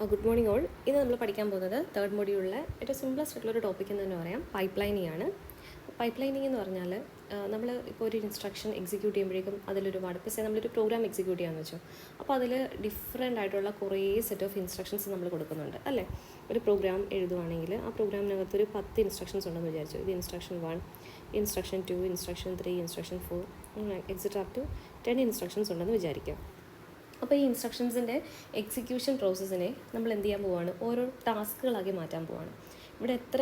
Good morning all. ഇന്ന് നമ്മൾ പഠിക്കാൻ പോകുന്നത് തേർഡ് മൊഡ്യൂളിലെ ഏറ്റവും സിംപ്ലസ്റ്റ് ആയിട്ടുള്ള ഒരു ടോപ്പിക് എന്ന് തന്നെ പറയാം, പൈപ്പ് ലൈനിങ് ആണ്. പൈപ്പ് ലൈനിങ് എന്ന് പറഞ്ഞാൽ നമ്മൾ ഇപ്പോൾ ഒരു ഇൻസ്ട്രക്ഷൻ എക്സിക്യൂട്ട് ചെയ്യുമ്പോഴേക്കും അതിലൊരുപാട് ഇപ്പോൾ നമ്മളൊരു പ്രോഗ്രാം എക്സിക്യൂട്ട് ചെയ്യാമെന്ന് വെച്ചോ, അപ്പോൾ അതിൽ ഡിഫറെൻ്റ് ആയിട്ടുള്ള കുറേ സെറ്റ് ഓഫ് ഇൻസ്ട്രക്ഷൻസ് നമ്മൾ കൊടുക്കുന്നുണ്ട് അല്ലേ. ഒരു പ്രോഗ്രാം എഴുതുവാണെങ്കിൽ ആ പ്രോഗ്രാമിനകത്ത് ഒരു 10 ഇൻസ്ട്രക്ഷൻസ് ഉണ്ടെന്ന് വിചാരിച്ചു. ഇത് instruction 1, instruction 2, instruction 3, instruction 4 etcetera up to 10 instructions ഉണ്ടെന്ന് വിചാരിക്കാം. അപ്പോൾ ഈ ഇൻസ്ട്രക്ഷൻസിൻ്റെ എക്സിക്യൂഷൻ പ്രോസസ്സിനെ നമ്മൾ എന്ത് ചെയ്യാൻ പോവുകയാണ്, ഓരോ ടാസ്കുകളാക്കി മാറ്റാൻ പോവുകയാണ്. ഇവിടെ എത്ര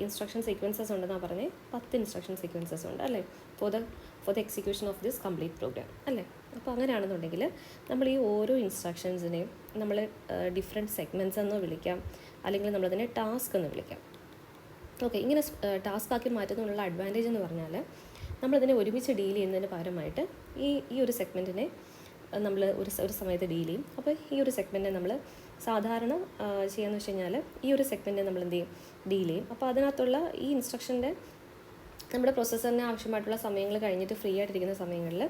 ഇൻസ്ട്രക്ഷൻ സീക്വൻസസ് ഉണ്ടെന്നാണ് പറഞ്ഞത്? 10 ഇൻസ്ട്രക്ഷൻ സീക്വൻസസ് ഉണ്ട് അല്ലേ, for the execution of this complete program അല്ലേ. അപ്പോൾ അങ്ങനെയാണെന്നുണ്ടെങ്കിൽ നമ്മൾ ഈ ഓരോ ഇൻസ്ട്രക്ഷൻസിനെയും നമ്മൾ ഡിഫറെൻറ്റ് സെഗ്മെൻറ്റ്സ് എന്നോ വിളിക്കാം, അല്ലെങ്കിൽ നമ്മളതിനെ ടാസ്ക് എന്ന് വിളിക്കാം. ഓക്കെ, ഇങ്ങനെ ടാസ്ക് ആക്കി മാറ്റുന്നതിനുള്ള അഡ്വാൻറ്റേജ് എന്ന് പറഞ്ഞാൽ നമ്മളതിനെ ഒരുമിച്ച് ഡീൽ ചെയ്യുന്നതിന് പകരമായിട്ട് ഈ ഒരു സെഗ്മെൻറ്റിനെ നമ്മൾ ഒരു സമയത്ത് ഡീൽ ചെയ്യും. അപ്പോൾ ഈ ഒരു സെഗ്മെൻറ്റിനെ നമ്മൾ സാധാരണ ചെയ്യാന്ന് വെച്ച് കഴിഞ്ഞാൽ ഈ ഒരു സെഗ്മെൻറ്റിനെ നമ്മൾ എന്ത് ചെയ്യും, ഡീൽ ചെയ്യും. അപ്പോൾ അതിനകത്തുള്ള ഈ ഇൻസ്ട്രക്ഷൻ്റെ നമ്മുടെ പ്രോസസ്സറിന് ആവശ്യമായിട്ടുള്ള സമയങ്ങൾ കഴിഞ്ഞിട്ട് ഫ്രീ ആയിട്ടിരിക്കുന്ന സമയങ്ങളിൽ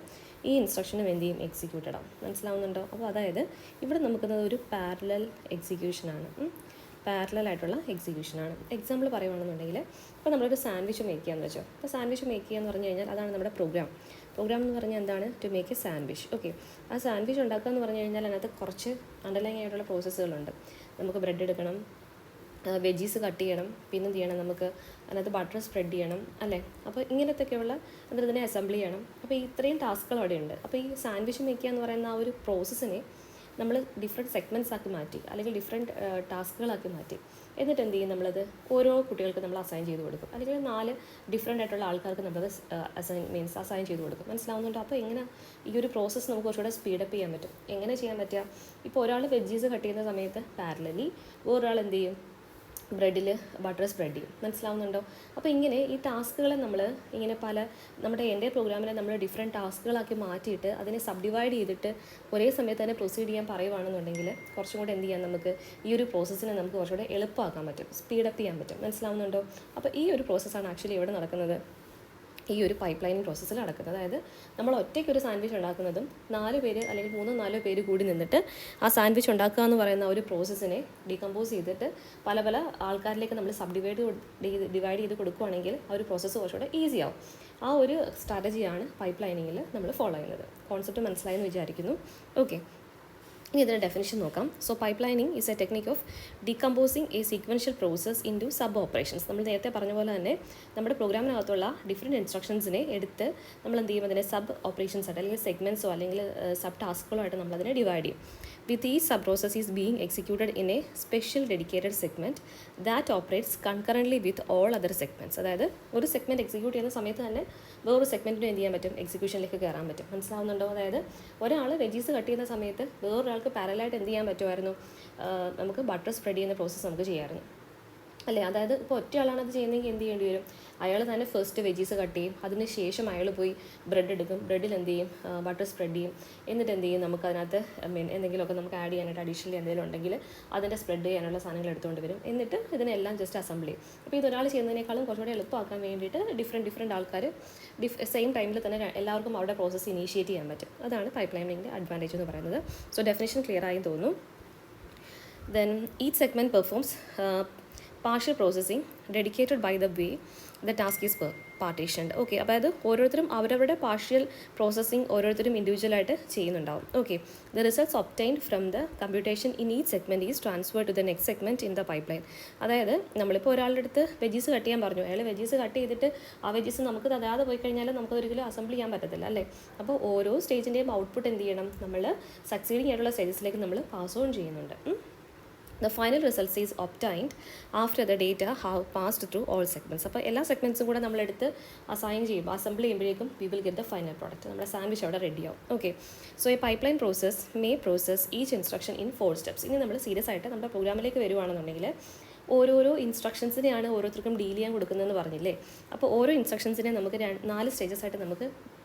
ഈ ഇൻസ്ട്രക്ഷനും എന്ത് ചെയ്യും, എക്സിക്യൂട്ടഡ് ആവും. മനസ്സിലാവുന്നുണ്ടോ? അപ്പോൾ അതായത് ഇവിടെ നമുക്കുന്നത് ഒരു പാരലൽ എക്സിക്യൂഷനാണ്, പാരലലായിട്ടുള്ള എക്സിക്യൂഷനാണ്. എക്സാമ്പിൾ പറയുകയാണെന്നുണ്ടെങ്കിൽ ഇപ്പോൾ നമ്മളൊരു സാൻഡ്വിച്ച് മേക്ക് ചെയ്യാമെന്ന് വെച്ചോ. അപ്പോൾ സാൻഡ്വിച്ച് മേക്ക് ചെയ്യുക എന്ന് പറഞ്ഞു കഴിഞ്ഞാൽ അതാണ് നമ്മുടെ പ്രോഗ്രാം എന്ന് പറഞ്ഞാൽ എന്താണ്, to make a sandwich. Okay, ആ സാൻഡ്വിച്ച് ഉണ്ടാക്കുക എന്ന് പറഞ്ഞു കഴിഞ്ഞാൽ അതിനകത്ത് കുറച്ച് അണ്ടർലൈൻ ആയിട്ടുള്ള പ്രോസസ്സുകളുണ്ട്. നമുക്ക് ബ്രെഡ് എടുക്കണം, വെജീസ് കട്ട് ചെയ്യണം, പിന്നെ എന്ത് ചെയ്യണം, നമുക്ക് അതിനകത്ത് ബട്ടർ സ്പ്രെഡ് ചെയ്യണം അല്ലേ. അപ്പോൾ ഇങ്ങനത്തെയൊക്കെയുള്ള എന്നിട്ട് ഇതിനെ അസംബിൾ ചെയ്യണം. അപ്പോൾ ഇത്രയും ടാസ്കുകൾ അവിടെ ഉണ്ട്. അപ്പോൾ ഈ സാൻഡ്വിച്ച് മേക്ക് ചെയ്യുക എന്ന് പറയുന്ന ആ ഒരു പ്രോസസ്സിനെ നമ്മൾ ഡിഫറെൻറ്റ് സെഗ്മെൻറ്റ്സ് ആക്കി മാറ്റി, അല്ലെങ്കിൽ ഡിഫറെൻറ്റ് ടാസ്കുകളാക്കി മാറ്റി. എന്നിട്ട് എന്ത് ചെയ്യും, നമ്മളത് ഓരോ കുട്ടികൾക്ക് നമ്മൾ അസൈൻ ചെയ്ത് കൊടുക്കും, അല്ലെങ്കിൽ 4 ഡിഫറെൻ്റ് ആയിട്ടുള്ള ആൾക്കാർക്ക് നമ്മളത് അസൈൻ ചെയ്ത് കൊടുക്കും. മനസ്സിലാവുന്നുണ്ടോ? അപ്പോൾ എങ്ങനെ ഈ ഒരു പ്രോസസ്സ് നമുക്ക് കുറച്ചുകൂടെ സ്പീഡപ്പ് ചെയ്യാൻ പറ്റും. എങ്ങനെ ചെയ്യാൻ പറ്റുക? ഇപ്പോൾ ഒരാൾ വെജീസ് കട്ട് ചെയ്യുന്ന സമയത്ത് പാരലലി വേറൊരാൾ എന്ത് ചെയ്യും, ബ്രെഡിൽ ബട്ടർ സ്പ്രെഡ് ചെയ്യും. മനസ്സിലാവുന്നുണ്ടോ? അപ്പോൾ ഇങ്ങനെ ഈ ടാസ്കുകളെ നമ്മൾ ഇങ്ങനെ നമ്മുടെ എൻ്റെ പ്രോഗ്രാമിനെ നമ്മൾ ഡിഫറെൻറ്റ് ടാസ്കുകളാക്കി മാറ്റിയിട്ട് അതിനെ സബ് ഡിവൈഡ് ചെയ്തിട്ട് ഒരേ സമയത്ത് തന്നെ പ്രൊസീഡ് ചെയ്യാൻ പറയുവാണെന്നുണ്ടെങ്കിൽ കുറച്ചും കൂടെ എന്ത് ചെയ്യാം, നമുക്ക് ഈ ഒരു പ്രോസസ്സിനെ നമുക്ക് കുറച്ചുകൂടെ എളുപ്പമാക്കാൻ പറ്റും, സ്പീഡപ്പ് ചെയ്യാൻ പറ്റും. മനസ്സിലാവുന്നുണ്ടോ? അപ്പോൾ ഈ ഒരു പ്രോസസ്സാണ് ആക്ച്വലി ഇവിടെ നടക്കുന്നത്, ഈ ഒരു പൈപ്പ് ലൈനിങ് പ്രോസസ്സിൽ നടക്കുന്നത്. അതായത് നമ്മൾ ഒറ്റയ്ക്കൊരു സാൻഡ്വിച്ച് ഉണ്ടാക്കുന്നതും 4 പേര് അല്ലെങ്കിൽ 3-4 പേര് കൂടി നിന്നിട്ട് ആ സാൻഡ്വിച്ച് ഉണ്ടാക്കുക എന്ന് പറയുന്ന ഒരു പ്രോസസ്സിനെ ഡീകമ്പോസ് ചെയ്തിട്ട് പല ആൾക്കാരിലേക്ക് നമ്മൾ ഡിവൈഡ് ചെയ്ത് കൊടുക്കുകയാണെങ്കിൽ ആ ഒരു പ്രോസസ്സ് കുറച്ചുകൂടെ ഈസി ആവും. ആ ഒരു സ്ട്രാറ്റജിയാണ് പൈപ്പ് ലൈനിങ്ങിൽ നമ്മൾ ഫോളോ ചെയ്യുന്നത്. കോൺസെപ്റ്റ് മനസ്സിലായെന്ന് വിചാരിക്കുന്നു. ഓക്കെ, ഇനി ഇതിൻ്റെ ഡെഫിനിഷൻ നോക്കാം. So pipelining is a technique of decomposing a sequential process into sub operations. നമ്മൾ നേരത്തെ പറഞ്ഞ പോലെ തന്നെ നമ്മുടെ പ്രോഗ്രാമിനകത്തുള്ള ഡിഫറെൻറ്റ് ഇൻസ്ട്രക്ഷൻസിനെ എടുത്ത് നമ്മൾ എന്ത് ചെയ്യും, അതിനെ സബ് ഓപ്പറേഷൻസ് ആയിട്ട് അല്ലെങ്കിൽ സെഗ്മെൻറ്റ്സോ അല്ലെങ്കിൽ സബ് ടാസ്കുകളോ ആയിട്ട് നമ്മളതിനെ ഡിവൈഡ് ചെയ്യും. വിത്ത് ഈ sub process is being executed in A special dedicated segment that operates കൺകറൻ്റ്ലി with all other segments. അതായത് ഒരു സെഗ്മെൻറ്റ് എക്സിക്യൂട്ട് ചെയ്യുന്ന സമയത്ത് തന്നെ വേറൊരു സെഗ്മെൻറ്റിനും എന്ത് ചെയ്യാൻ പറ്റും, എക്സിക്യൂഷനിലേക്ക് കയറാൻ പറ്റും. മനസ്സിലാവുന്നുണ്ടോ? അതായത് ഒരാൾ വെജീസ് കട്ട് ചെയ്യുന്ന സമയത്ത് വേറൊരാൾക്ക് പാരലായിട്ട് എന്ത് ചെയ്യാൻ പറ്റുമായിരുന്നു, നമുക്ക് ബട്ടർ സ്പ്രെഡ് ചെയ്യുന്ന പ്രോസസ്സ് നമുക്ക് ചെയ്യാമായിരുന്നു അല്ലേ. അതായത് ഇപ്പോൾ ഒറ്റയാളാണ് അത് ചെയ്യുന്നതെങ്കിൽ എന്ത് ചെയ്യേണ്ടി വരും, അയാൾ തന്നെ ഫസ്റ്റ് വെജീസ് കട്ട് ചെയ്യും, അതിന് ശേഷം അയാൾ പോയി ബ്രെഡ് എടുക്കും, ബ്രെഡിൽ എന്ത് ചെയ്യും, ബട്ടർ സ്പ്രെഡ് ചെയ്യും, എന്നിട്ട് എന്ത് ചെയ്യും, നമുക്ക് അതിനകത്ത് എന്തെങ്കിലുമൊക്കെ നമുക്ക് ആഡ് ചെയ്യാനായിട്ട് അഡീഷണലി എന്തെങ്കിലും ഉണ്ടെങ്കിൽ അതിൻ്റെ സ്പ്രെഡ് ചെയ്യാനുള്ള സാധനങ്ങൾ എടുത്തുകൊണ്ട് വരും, എന്നിട്ട് ഇതിനെല്ലാം ജസ്റ്റ് അസംബിൾ ചെയ്യും. അപ്പോൾ ഇതൊരാൾ ചെയ്യുന്നതിനേക്കാളും കുറച്ചുകൂടെ എളുപ്പമാക്കാൻ വേണ്ടിയിട്ട് ഡിഫറെൻറ്റ് ആൾക്കാർ സെയിം ടൈമിൽ തന്നെ എല്ലാവർക്കും അവരുടെ പ്രോസസ്സ് ഇനീഷ്യേറ്റ് ചെയ്യാൻ പറ്റും. അതാണ് പൈപ്പ് ലൈനിങ്ങിൻ്റെ അഡ്വാൻറ്റേജ് എന്ന് പറയുന്നത്. സോ ഡെഫിനിഷൻ ക്ലിയർ ആയി തോന്നുന്നു. Then each segment performs partial processing dedicated by the way the task is partitioned. Okay, അതായത് ഓരോരുത്തരും അവരവരുടെ പാർഷ്യൽ പ്രോസസ്സിങ് ഓരോരുത്തരും ഇൻഡിവിജ്വലായിട്ട് ചെയ്യുന്നുണ്ടാവും. Okay, the results obtained from the computation in each segment is transfer to the next segment in the pipeline. അതായത് നമ്മളിപ്പോൾ ഒരാളുടെ അടുത്ത് വെജീസ് കട്ട് ചെയ്യാൻ പറഞ്ഞു, അയാൾ വെജീസ് കട്ട് ചെയ്തിട്ട് ആ വെജീസ് നമുക്ക് തരാതെ പോയി കഴിഞ്ഞാൽ നമുക്ക് ഒരിക്കലും അസംബിൾ ചെയ്യാൻ പറ്റത്തില്ല അല്ലേ. അപ്പോൾ ഓരോ സ്റ്റേജിൻ്റെയും ഔട്ട്പുട്ട് എന്ത് ചെയ്യണം, നമ്മൾ സക്സീഡിങ് ആയിട്ടുള്ള സ്റ്റേജസിലേക്ക് നമ്മൾ പാസ് ഓൺ ചെയ്യുന്നുണ്ട്. The final results is obtained after the data have passed through all segments. അപ്പോൾ എല്ലാ സെഗ്മെൻറ്റ്സും കൂടെ നമ്മളെടുത്ത് അസൈൻ ചെയ്യും, അസംബിൾ ചെയ്യുമ്പോഴേക്കും we will get the final product. നമ്മുടെ സാൻഡ്വിച്ച് അവിടെ റെഡിയാവും. ഓക്കെ, സോ ഈ pipeline process may process each instruction in 4 steps. ഇനി നമ്മൾ സീരിയസ് ആയിട്ട് നമ്മുടെ പ്രോഗ്രാമിലേക്ക് വരുവാണെന്നുണ്ടെങ്കിൽ ഓരോരോ ഇൻസ്ട്രക്ഷൻസിനെയാണ് ഓരോരുത്തർക്കും ഡീൽ ചെയ്യാൻ കൊടുക്കുന്നതെന്ന് പറഞ്ഞില്ലേ. അപ്പോൾ ഓരോ ഇൻസ്ട്രക്ഷൻസിനെ നമുക്ക് 4 സ്റ്റേജസ് ആയിട്ട് നമുക്ക്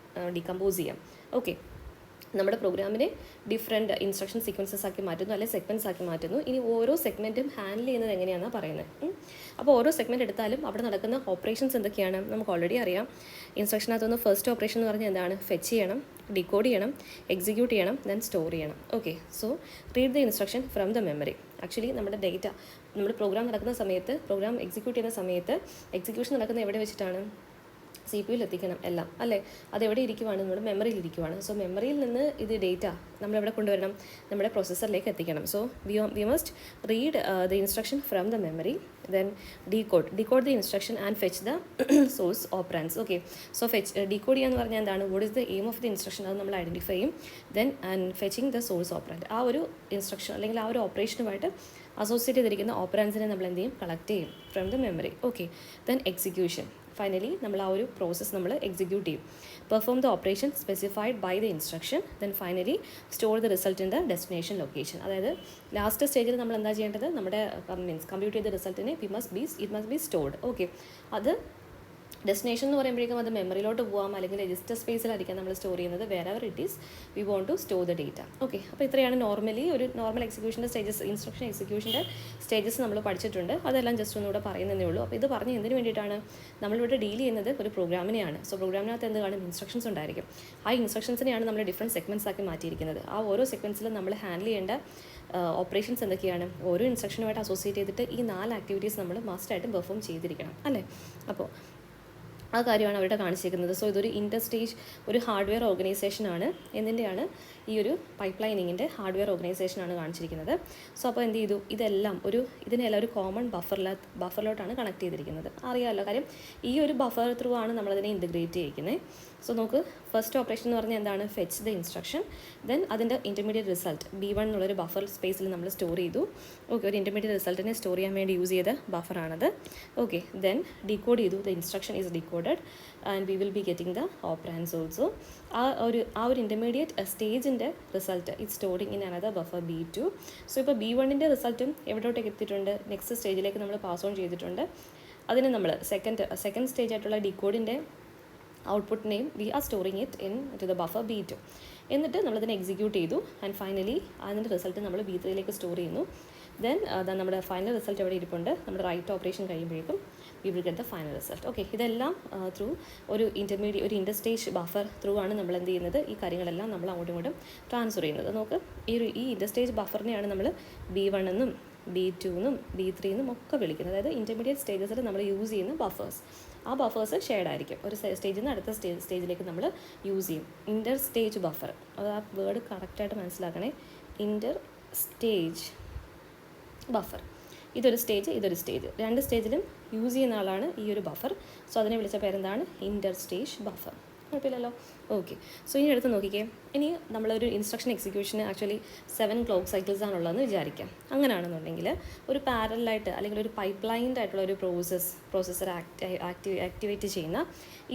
ഡീകമ്പോസ് ചെയ്യാം. ഓക്കെ, നമ്മുടെ പ്രോഗ്രാമിനെ ഡിഫറെൻറ്റ് ഇൻസ്ട്രക്ഷൻ സീക്വൻസസ് ആക്കി മാറ്റുന്നു, അല്ലെങ്കിൽ സെഗ്മെൻറ്റ്സ് ആക്കി മാറ്റുന്നു. ഇനി ഓരോ സെഗ്മെൻറ്റും ഹാൻഡിൽ ചെയ്യുന്നത് എങ്ങനെയാണെന്നാണ് പറയുന്നത്. അപ്പോൾ ഓരോ സെഗ്മെൻറ്റ് എടുത്താലും അവിടെ നടക്കുന്ന ഓപ്പറേഷൻസ് എന്തൊക്കെയാണ് നമുക്ക് ഓൾറെഡി അറിയാം. ഇൻസ്ട്രക്ഷനകത്തുനിന്ന് ഫസ്റ്റ് ഓപ്പറേഷൻ എന്ന് പറഞ്ഞാൽ എന്താണ്? ഫെച്ച് ചെയ്യണം, ഡിക്കോഡ് ചെയ്യണം, എക്സിക്യൂട്ട് ചെയ്യണം, ദെൻ സ്റ്റോർ ചെയ്യണം. Okay, so read the instruction from the memory. Actually നമ്മുടെ ഡേറ്റ, നമ്മുടെ പ്രോഗ്രാം നടക്കുന്ന സമയത്ത്, പ്രോഗ്രാം എക്സിക്യൂട്ട് ചെയ്യുന്ന സമയത്ത് എക്സിക്യൂഷൻ നടക്കുന്ന എവിടെ വെച്ചിട്ടാണ്? CPU എത്തിക്കണം എല്ലാം അല്ലേ. അതെവിടെ ഇരിക്കുവാണ്? നമ്മുടെ മെമ്മറിയിൽ ഇരിക്കുവാണ്. സോ മെമ്മറിയിൽ നിന്ന് ഇത് ഡേറ്റ നമ്മളെവിടെ കൊണ്ടുവരണം? നമ്മുടെ പ്രോസസ്സറിലേക്ക് എത്തിക്കണം. So we must read the instruction from the memory, then decode the instruction and fetch the source operands. Okay, so decode ചെയ്യാന്ന് പറഞ്ഞാൽ എന്താണ്? What is the aim of the instruction? അത് നമ്മൾ ഐഡൻറ്റിഫൈ ചെയ്യും. Then fetching the source operand, ആ ഒരു instruction അല്ലെങ്കിൽ ആ ഒരു ഓപ്പറേഷനുമായിട്ട് അസോസിയേറ്റ് ചെയ്തിരിക്കുന്ന ഓപ്പറാൻസിനെ നമ്മൾ എന്ത് ചെയ്യും? കളക്ട് ചെയ്യും from the memory. Okay, then execution. Finally നമ്മൾ ആ ഒരു പ്രോസസ്സ് നമ്മൾ എക്സിക്യൂട്ട് ചെയ്യും. Perform the operation specified by the instruction, then finally store the result in the destination location. അതായത് ലാസ്റ്റ് സ്റ്റേജിൽ നമ്മൾ എന്താ ചെയ്യേണ്ടത്? നമ്മുടെ കമ്പ്യൂട്ട് ചെയ്ത റിസൾട്ടിനെ it must be stored. Okay, അത് ഡെസ്റ്റിനേഷൻ എന്ന് പറയുമ്പോഴേക്കും അത് മെമ്മറിയിലോട്ട് പോകാം, അല്ലെങ്കിൽ രജിസ്റ്റർ സ്പേസിലായിരിക്കാം നമ്മൾ സ്റ്റോർ ചെയ്യുന്നത്. Wherever it is we want to store the data. Okay, അപ്പോൾ ഇത്രയാണ് നോർമലി ഒരു നോർമൽ എക്സിക്യൂഷൻ്റെ സ്റ്റേജസ്, ഇൻസ്ട്രക്ഷൻ എക്സിക്യൂഷൻ്റെ സ്റ്റേജസ് നമ്മൾ പഠിച്ചിട്ടുണ്ട്. അതെല്ലാം ജസ്റ്റ് ഒന്നുകൂടെ പറയുന്നതേ ഉള്ളൂ. അപ്പോൾ ഇത് പറഞ്ഞ് എന്തിനു വേണ്ടിയിട്ടാണ്? നമ്മളിവിടെ ഡീൽ ചെയ്യുന്നത് ഒരു പ്രോഗ്രാമിനെയാണ്. സോ പ്രോഗ്രാമിനകത്ത് എന്ത് കാണും? ഇൻസ്ട്രക്ഷൻസ് ഉണ്ടായിരിക്കും. ആ ഇൻസ്ട്രക്ഷൻസിനെയാണ് നമ്മൾ ഡിഫറെൻറ്റ് സെഗ്മെൻറ്റ്സ് ആക്കി മാറ്റിയിരിക്കുന്നത്. ആ ഓരോ സെഗ്മെൻറ്റ്സിലും നമ്മൾ ഹാൻഡിൽ ചെയ്യേണ്ട ഓപ്പറേഷൻസ് എന്തൊക്കെയാണ്? ഓരോ ഇൻസ്ട്രക്ഷനുമായിട്ട് അസോസിയേറ്റ് ചെയ്തിട്ട് ഈ 4 ആക്ടിവിറ്റീസ് നമ്മൾ മസ്റ്റായിട്ടും പെർഫോം ചെയ്തിരിക്കണം അല്ലേ. അപ്പോൾ ആ കാര്യമാണ് അവിടെ കാണിച്ചിരിക്കുന്നത്. സോ ഇതൊരു ഇൻ്റർസ്റ്റേജ് ഒരു ഹാർഡ്വെയർ ഓർഗനൈസേഷനാണ്. എന്തിൻ്റെയാണ്? ഈ ഒരു പൈപ്പ് ലൈനിങ്ങിൻ്റെ ഹാർഡ്വെയർ ഓർഗനൈസേഷനാണ് കാണിച്ചിരിക്കുന്നത്. സോ അപ്പോൾ എന്ത് ചെയ്തു? ഇതെല്ലാം ഇതിനെല്ലാം ഒരു കോമൺ ബഫറിലോട്ടാണ് കണക്ട് ചെയ്തിരിക്കുന്നത്. അറിയാമല്ലോ കാര്യം, ഈ ഒരു ബഫർ ത്രൂ ആണ് നമ്മളതിനെ ഇൻറ്റഗ്രേറ്റ് ചെയ്യിക്കുന്നത്. സോ നമുക്ക് ഫസ്റ്റ് ഓപ്പറേഷൻ എന്ന് പറഞ്ഞാൽ എന്താണ്? ഫെച്ച് ദ ഇൻസ്ട്രക്ഷൻ, ദെൻ അതിൻ്റെ ഇൻ്റർമീഡിയറ്റ് റിസൾട്ട് B1 എന്നുള്ളൊരു ബഫർ സ്പേസിൽ നമ്മൾ സ്റ്റോർ ചെയ്തു. ഓക്കെ, ഒരു ഇൻ്റർമീഡിയറ്റ് റിസൾട്ടിനെ സ്റ്റോർ ചെയ്യാൻ വേണ്ടി യൂസ് ചെയ്ത ബഫറാണത്. ഓക്കെ, ദെൻ ഡീകോഡ് ചെയ്തു. The instruction is decoded and we will be getting the operands also. ആ ഒരു ഇൻ്റർമീഡിയറ്റ് സ്റ്റേജിൻ്റെ result it storing in another buffer B2. So ഇപ്പോൾ B1ൻ്റെ റിസൾട്ടും എവിടോട്ടേക്ക് എത്തിയിട്ടുണ്ട്? നെക്സ്റ്റ് സ്റ്റേജിലേക്ക് നമ്മൾ പാസ് ഓൺ ചെയ്തിട്ടുണ്ട്. അതിന് നമ്മൾ സെക്കൻഡ് സ്റ്റേജ് ആയിട്ടുള്ള ഡീകോഡിൻ്റെ ഔട്ട്പുട്ടിനെയും we are storing it in into ബഫർ B2. എന്നിട്ട് നമ്മളതിനെ എക്സിക്യൂട്ട് ചെയ്തു ആൻഡ് ഫൈനലി അതിൻ്റെ റിസൾട്ട് നമ്മൾ B3യിലേക്ക് സ്റ്റോർ ചെയ്യുന്നു. ദെൻ നമ്മുടെ ഫൈനൽ റിസൾട്ട് എവിടെ ഇരിപ്പുണ്ട്? നമ്മുടെ റൈറ്റ് ഓപ്പറേഷൻ കഴിയുമ്പോഴേക്കും V will get the final result. Okay, ഇതെല്ലാം ത്രൂ ഒരു ഇൻ്റർസ്റ്റേജ് ബഫർ ത്രൂ ആണ് നമ്മൾ എന്ത് ചെയ്യുന്നത്? ഈ കാര്യങ്ങളെല്ലാം നമ്മൾ അങ്ങോട്ടും ഇങ്ങോട്ടും ട്രാൻസ്ഫർ ചെയ്യുന്നത്. നമുക്ക് ഈ ഇൻ്റർസ്റ്റേജ് ബഫറിനെയാണ് നമ്മൾ B1 എന്നും B2 എന്നും B3 എന്നും ഒക്കെ വിളിക്കുന്നത്. അതായത് ഇൻ്റർമീഡിയറ്റ് സ്റ്റേജസിൽ നമ്മൾ യൂസ് ചെയ്യുന്ന ബഫേഴ്സ്. ആ ബഫേഴ്സ് ഷെയർഡ് ആയിരിക്കും. ഒരു സ്റ്റേജിൽ നിന്ന് അടുത്ത സ്റ്റേജിലേക്ക് നമ്മൾ യൂസ് ചെയ്യും. ഇൻ്റർ സ്റ്റേജ് ബഫർ, അത് ആ വേർഡ് കറക്റ്റായിട്ട് മനസ്സിലാക്കണേ. ഇൻ്റർ സ്റ്റേജ് ബഫർ, ഇതൊരു സ്റ്റേജ്, രണ്ട് സ്റ്റേജിലും യൂസ് ചെയ്യുന്ന ആളാണ് ഈ ഒരു ബഫർ. സോ അതിനെ വിളിച്ച പേരെന്താണ്? ഇൻ്റർ സ്റ്റേജ് ബഫർ. കുഴപ്പമില്ലല്ലോ. ഓക്കെ, സോ ഇനി എടുത്ത് നോക്കിക്കേ. ഇനി നമ്മളൊരു ഇൻസ്ട്രക്ഷൻ എക്സിക്യൂഷന് ആക്ച്വലി 7 ക്ലോക്ക് സൈക്കിൾസ് ആണുള്ളതെന്ന് വിചാരിക്കാം. അങ്ങനെയാണെന്നുണ്ടെങ്കിൽ ഒരു പാരലായിട്ട് അല്ലെങ്കിൽ ഒരു പൈപ്പ് ലൈൻഡ് ആയിട്ടുള്ള ഒരു പ്രോസസ്സർ ആക്ടിവേറ്റ് ചെയ്യുന്ന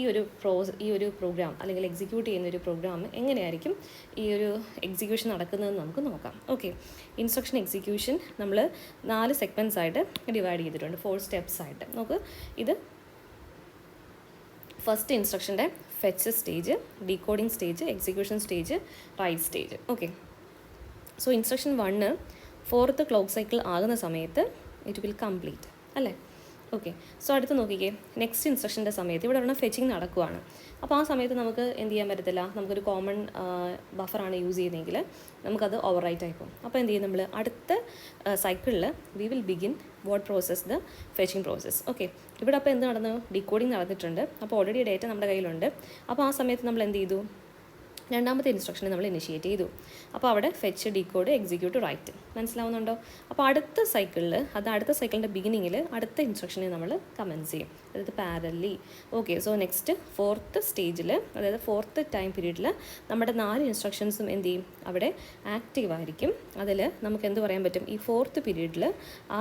ഈ ഒരു പ്രോഗ്രാം അല്ലെങ്കിൽ എക്സിക്യൂട്ട് ചെയ്യുന്ന ഒരു പ്രോഗ്രാം എങ്ങനെയായിരിക്കും ഈ ഒരു എക്സിക്യൂഷൻ നടക്കുന്നതെന്ന് നമുക്ക് നോക്കാം. ഓക്കെ, ഇൻസ്ട്രക്ഷൻ എക്സിക്യൂഷൻ നമ്മൾ 4 സെഗ്മെൻറ്റ്സ് ആയിട്ട് ഡിവൈഡ് ചെയ്തിട്ടുണ്ട്, 4 സ്റ്റെപ്സ് ആയിട്ട്. നമുക്ക് ഇത് ഫസ്റ്റ് ഇൻസ്ട്രക്ഷൻ്റെ fetch stage, decoding stage, execution stage, write stage. Okay, so instruction 1 4th clock cycle ആകുന്ന സമയത്ത് ഇറ്റ് വിൽ കംപ്ലീറ്റ് അല്ലേ. ഓക്കെ, സോ അടുത്ത് നോക്കിക്കേ. നെക്സ്റ്റ് ഇൻസ്ട്രക്ഷൻ്റെ സമയത്ത് ഇവിടെ ഒരെണ്ണം ഫെച്ചിങ് നടക്കുവാണ്. അപ്പോൾ ആ സമയത്ത് നമുക്ക് എന്ത് ചെയ്യാൻ പറ്റത്തില്ല, നമുക്കൊരു കോമൺ ബഫറാണ് യൂസ് ചെയ്യുന്നതെങ്കിൽ നമുക്കത് ഓവർ റൈറ്റ് ആയിപ്പോകും. അപ്പോൾ എന്ത് ചെയ്യും? നമ്മൾ അടുത്ത സൈക്കിളിൽ we will begin what process? The fetching process. Okay, ഇവിടെ അപ്പോൾ എന്ത് നടന്നു? ഡീകോഡിങ് നടന്നിട്ടുണ്ട്. അപ്പോൾ ഓൾറെഡി ഡേറ്റ നമ്മുടെ കയ്യിലുണ്ട്. അപ്പോൾ ആ സമയത്ത് നമ്മൾ എന്ത് ചെയ്തു? രണ്ടാമത്തെ ഇൻസ്ട്രക്ഷനെ നമ്മൾ ഇനിഷ്യേറ്റ് ചെയ്തു. അപ്പോൾ അവിടെ ഫെച്ച്, ഡീകോഡ്, എക്സിക്യൂട്ട്, റൈറ്റ്. മനസ്സിലാവുന്നുണ്ടോ? അപ്പോൾ അടുത്ത സൈക്കിളിൻ്റെ ബിഗിനിങ്ങിൽ അടുത്ത ഇൻസ്ട്രക്ഷനെ നമ്മൾ കമൻസ് ചെയ്യും, അതായത് പാരലി. ഓക്കെ, സോ നെക്സ്റ്റ് 4th സ്റ്റേജിൽ, അതായത് 4th ടൈം പീരീഡിൽ നമ്മുടെ 4 ഇൻസ്ട്രക്ഷൻസും എന്ത് ചെയ്യും? അവിടെ ആക്റ്റീവ് ആയിരിക്കും. അതിൽ നമുക്ക് എന്ത് പറയാൻ പറ്റും? ഈ 4th പീരീഡിൽ